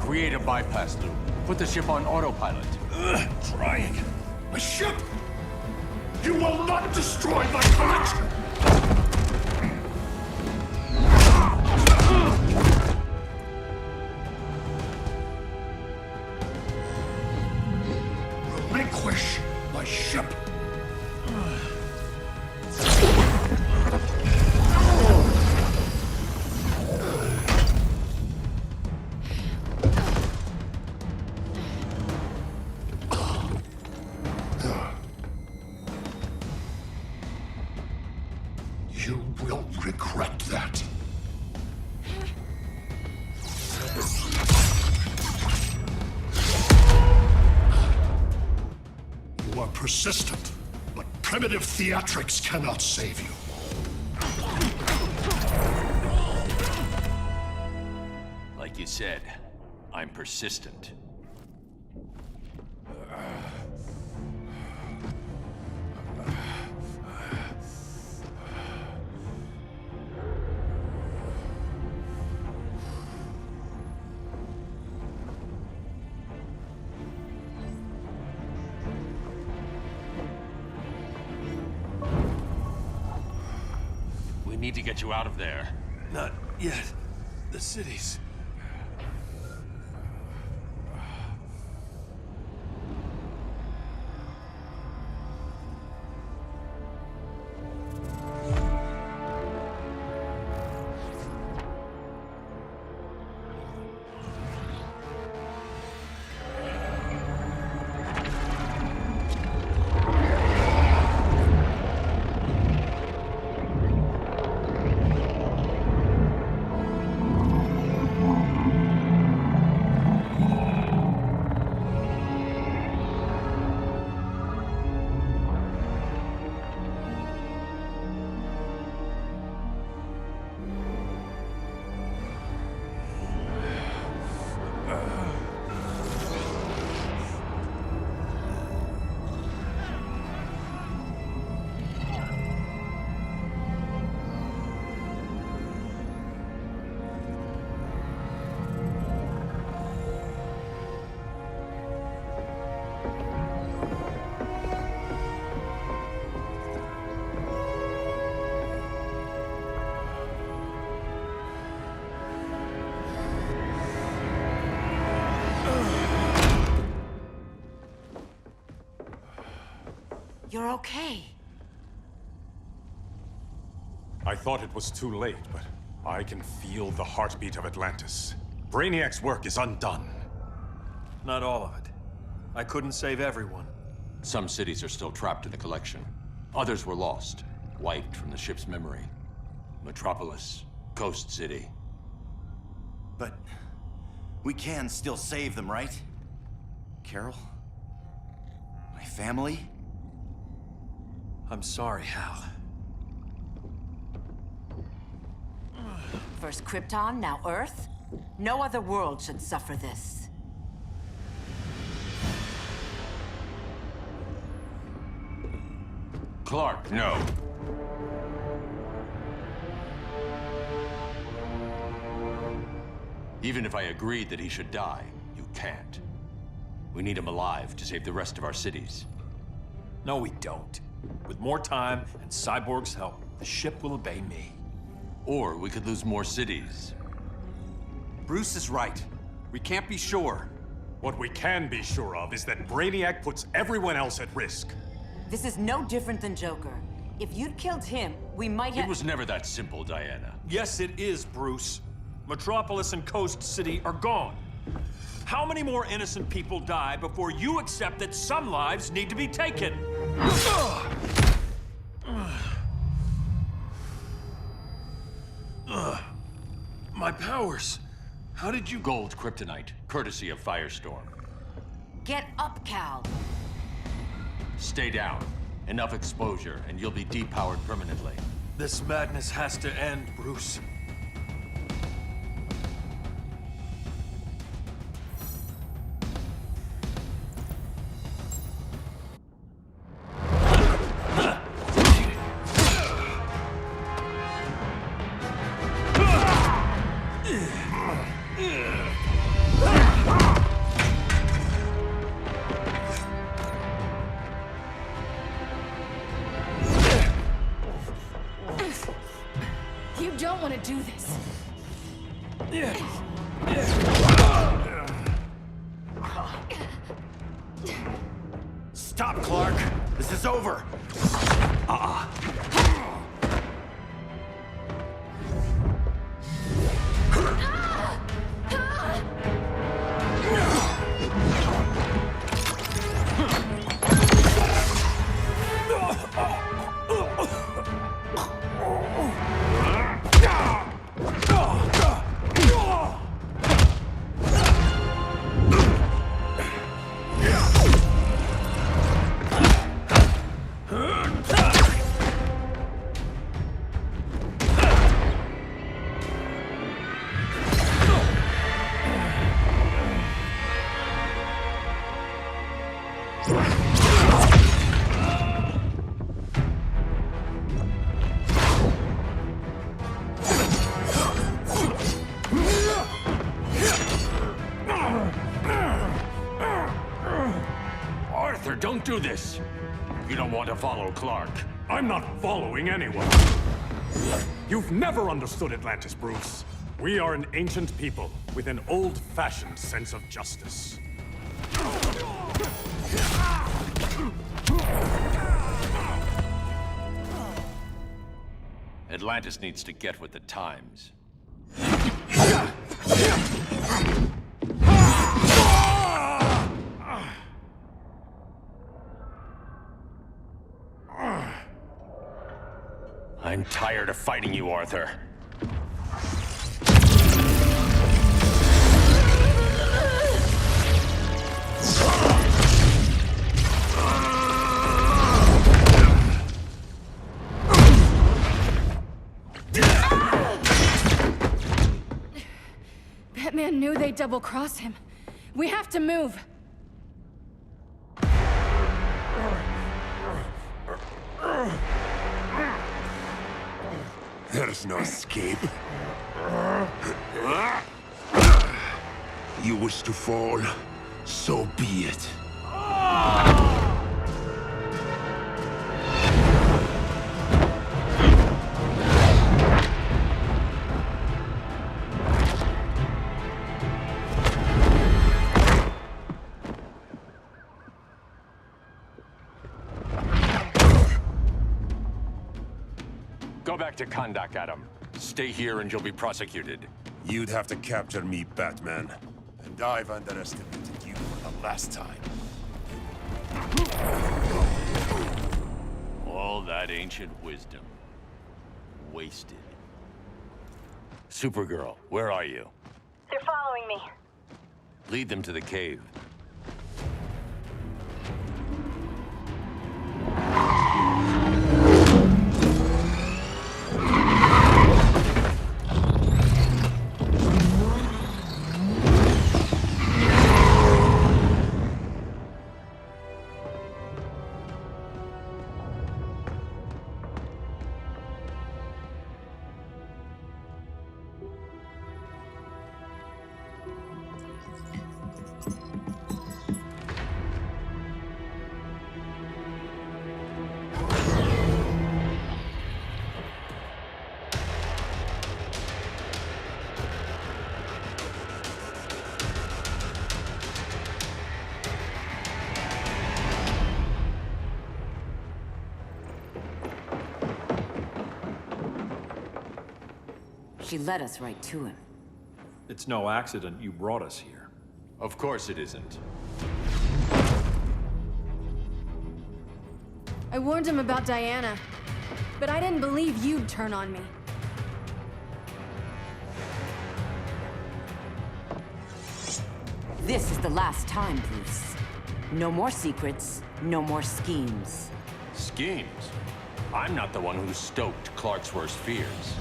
Create a bypass loop. Put the ship on autopilot. Trying. A ship! You will not destroy my collection! Relinquish my ship! You will regret that. You are persistent, but primitive theatrics cannot save you. Like you said, I'm persistent. We need to get you out of there. Not yet. The cities. You're okay. I thought it was too late, but I can feel the heartbeat of Atlantis. Brainiac's work is undone. Not all of it. I couldn't save everyone. Some cities are still trapped in the collection. Others were lost, wiped from the ship's memory. Metropolis, Coast City. But we can still save them, right? Carol? My family? I'm sorry, Hal. First Krypton, now Earth? No other world should suffer this. Clark, no. Even if I agreed that he should die, you can't. We need him alive to save the rest of our cities. No, we don't. With more time and Cyborg's help, the ship will obey me. Or we could lose more cities. Bruce is right. We can't be sure. What we can be sure of is that Brainiac puts everyone else at risk. This is no different than Joker. If you'd killed him, we might have— It was never that simple, Diana. Yes, it is, Bruce. Metropolis and Coast City are gone. How many more innocent people die before you accept that some lives need to be taken? My powers. How did you— Gold kryptonite, courtesy of Firestorm. Get up, Cal. Stay down. Enough exposure, and you'll be depowered permanently. This madness has to end, Bruce. Stop, Clark. This is over. Arthur, don't do this! You don't want to follow Clark. I'm not following anyone. You've never understood Atlantis, Bruce. We are an ancient people with an old-fashioned sense of justice. Atlantis needs to get with the times. I'm tired of fighting you, Arthur. Batman knew they'd double-cross him. We have to move. There's no escape. You wish to fall, so be it. Go back to Kahndaq, Adam. Stay here and you'll be prosecuted. You'd have to capture me, Batman. And I've underestimated you for the last time. All that ancient wisdom. Wasted. Supergirl, where are you? They're following me. Lead them to the cave. She led us right to him. It's no accident you brought us here. Of course it isn't. I warned him about Diana, but I didn't believe you'd turn on me. This is the last time, Bruce. No more secrets, no more schemes. Schemes? I'm not the one who stoked Clark's worst fears.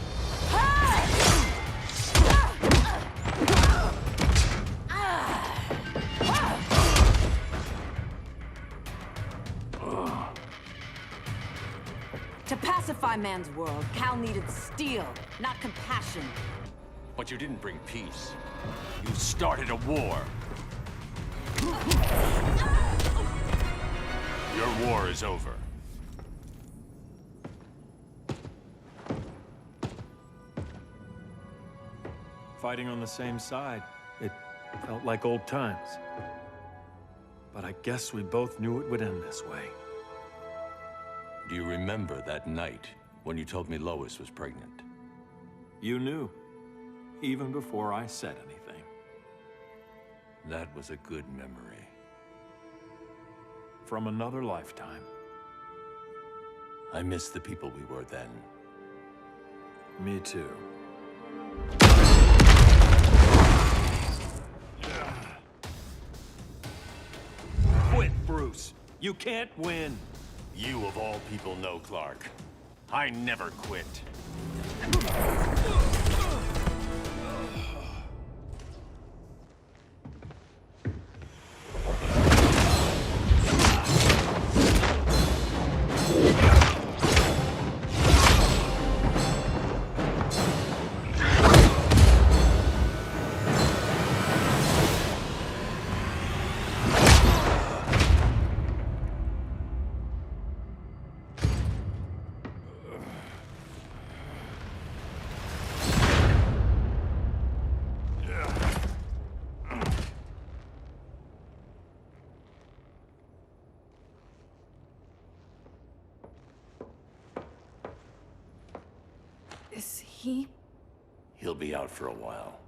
To pacify man's world, Cal needed steel, not compassion. But you didn't bring peace. You started a war. Your war is over. Fighting on the same side, it felt like old times. But I guess we both knew it would end this way. Do you remember that night when you told me Lois was pregnant? You knew, even before I said anything. That was a good memory. From another lifetime. I miss the people we were then. Me too. Quit, Bruce. You can't win. You of all people know, Clark. I never quit. Is he? He'll be out for a while.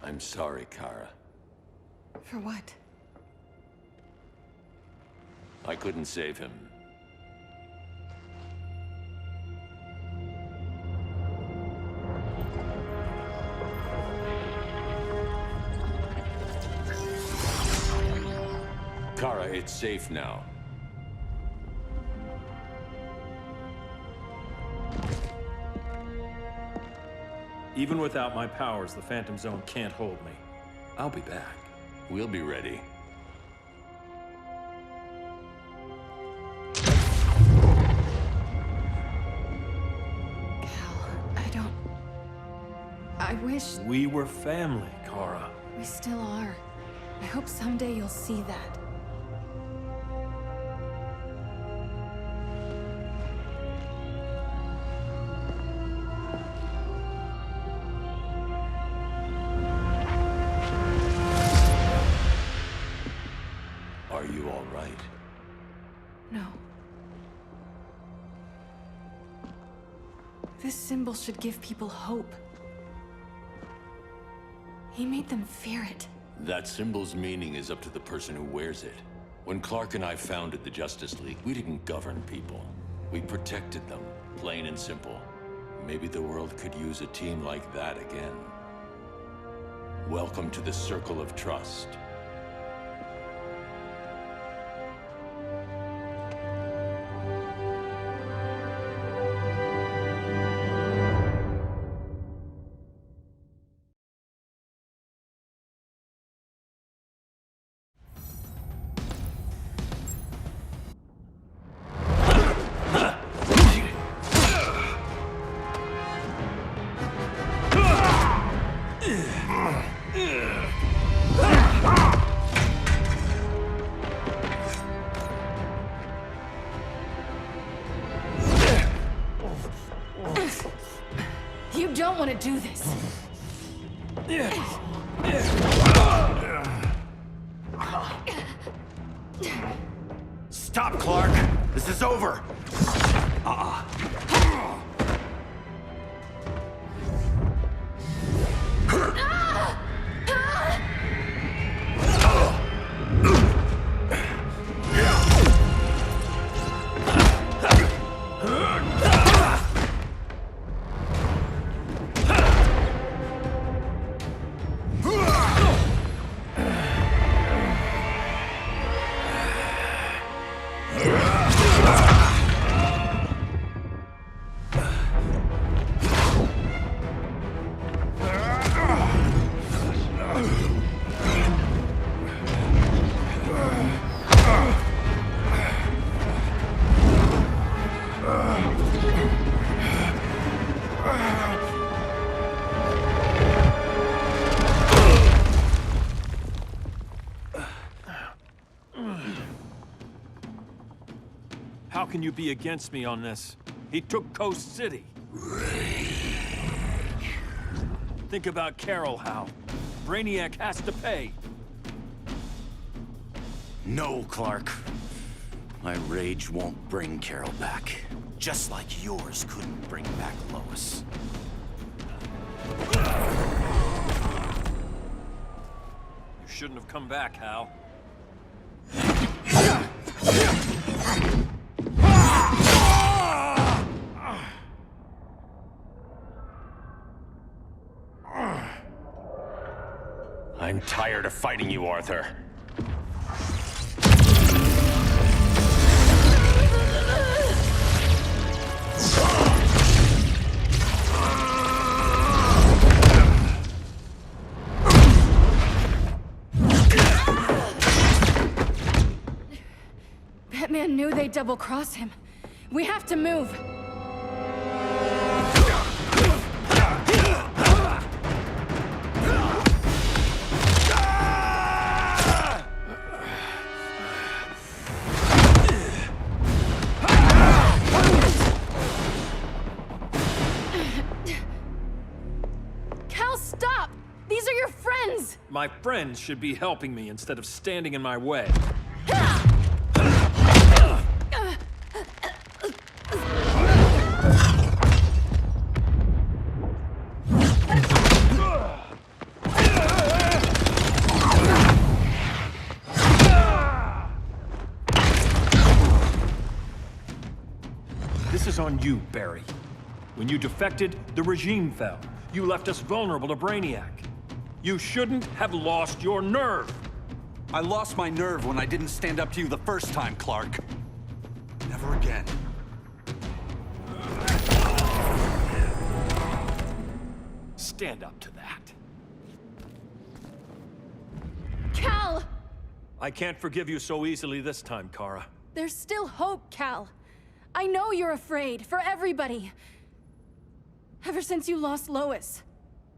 I'm sorry, Kara. For what? I couldn't save him. Kara, it's safe now. Even without my powers, the Phantom Zone can't hold me. I'll be back. We'll be ready. I wish... We were family, Kara. We still are. I hope someday you'll see that. Are you all right? No. This symbol should give people hope. He made them fear it. That symbol's meaning is up to the person who wears it. When Clark and I founded the Justice League, we didn't govern people. We protected them, plain and simple. Maybe the world could use a team like that again. Welcome to the Circle of Trust. You don't want to do this. Stop, Clark! This is over! How can you be against me on this? He took Coast City. Think about Carol, Hal. Brainiac has to pay. No, Clark. My rage won't bring Carol back. Just like yours couldn't bring back Lois. You shouldn't have come back, Hal. I'm tired of fighting you, Arthur. Batman knew they'd double-cross him. We have to move. Cal, stop! These are your friends! My friends should be helping me instead of standing in my way. This is on you, Barry. When you defected, the regime fell. You left us vulnerable to Brainiac. You shouldn't have lost your nerve. I lost my nerve when I didn't stand up to you the first time, Clark. Never again. Stand up to that. Cal! I can't forgive you so easily this time, Kara. There's still hope, Cal. I know you're afraid, for everybody. Ever since you lost Lois.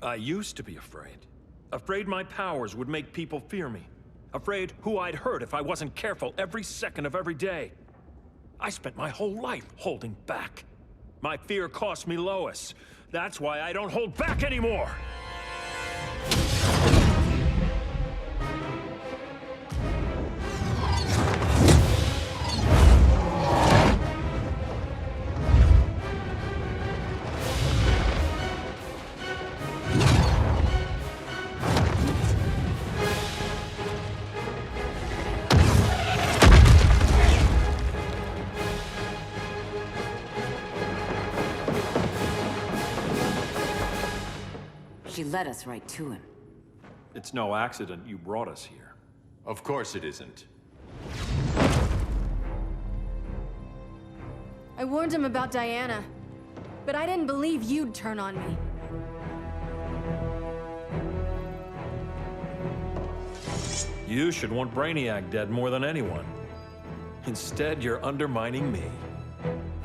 I used to be afraid. Afraid my powers would make people fear me. Afraid who I'd hurt if I wasn't careful every second of every day. I spent my whole life holding back. My fear cost me Lois. That's why I don't hold back anymore! She led us right to him. It's no accident you brought us here. Of course it isn't. I warned him about Diana, but I didn't believe you'd turn on me. You should want Brainiac dead more than anyone. Instead, you're undermining me.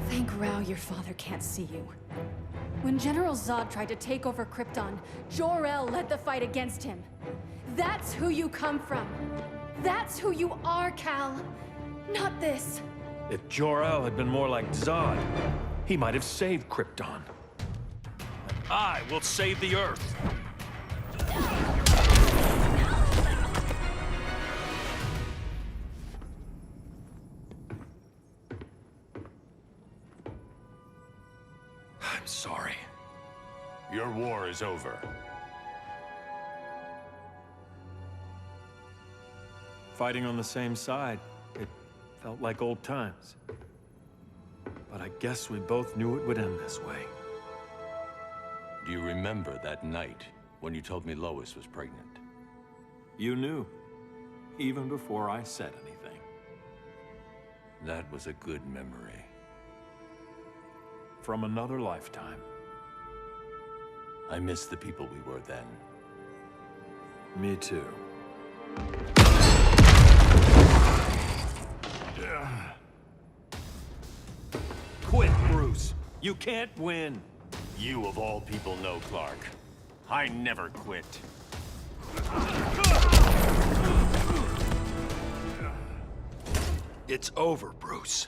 Thank Rao your father can't see you. When General Zod tried to take over Krypton, Jor-El led the fight against him. That's who you come from. That's who you are, Cal. Not this. If Jor-El had been more like Zod, he might have saved Krypton. And I will save the Earth. I'm sorry. Your war is over. Fighting on the same side, it felt like old times. But I guess we both knew it would end this way. Do you remember that night when you told me Lois was pregnant? You knew, even before I said anything. That was a good memory. From another lifetime. I miss the people we were then. Me too. Quit, Bruce. You can't win. You of all people know, Clark. I never quit. It's over, Bruce.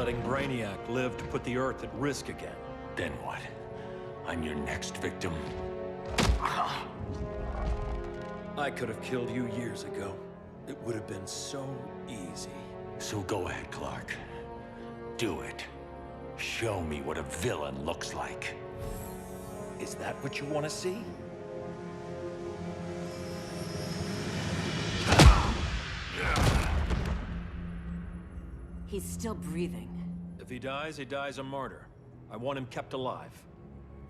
letting Brainiac live to put the Earth at risk again. Then what? I'm your next victim? I could have killed you years ago. It would have been so easy. So go ahead, Clark. Do it. Show me what a villain looks like. Is that what you want to see? He's still breathing. If he dies a martyr. I want him kept alive.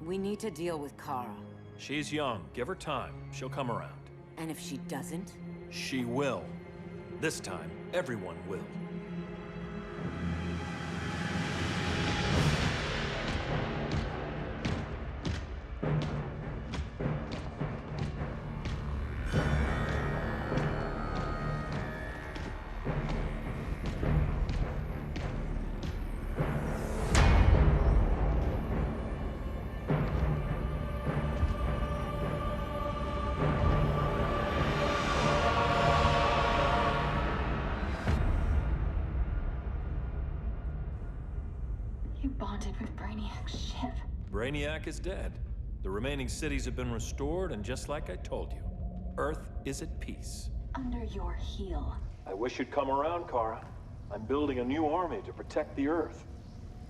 We need to deal with Kara. She's young. Give her time. She'll come around. And if she doesn't? She will. This time, everyone will. You bonded with Brainiac's ship. Brainiac is dead. The remaining cities have been restored, and just like I told you, Earth is at peace. Under your heel. I wish you'd come around, Kara. I'm building a new army to protect the Earth.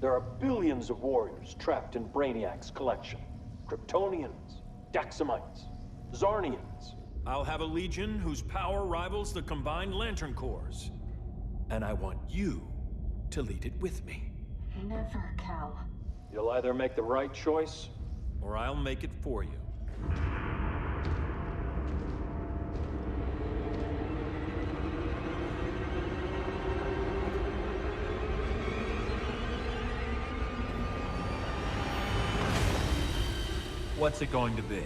There are billions of warriors trapped in Brainiac's collection. Kryptonians, Daxamites, Zarnians. I'll have a legion whose power rivals the combined Lantern Corps. And I want you to lead it with me. Never, Cal. You'll either make the right choice, or I'll make it for you. What's it going to be?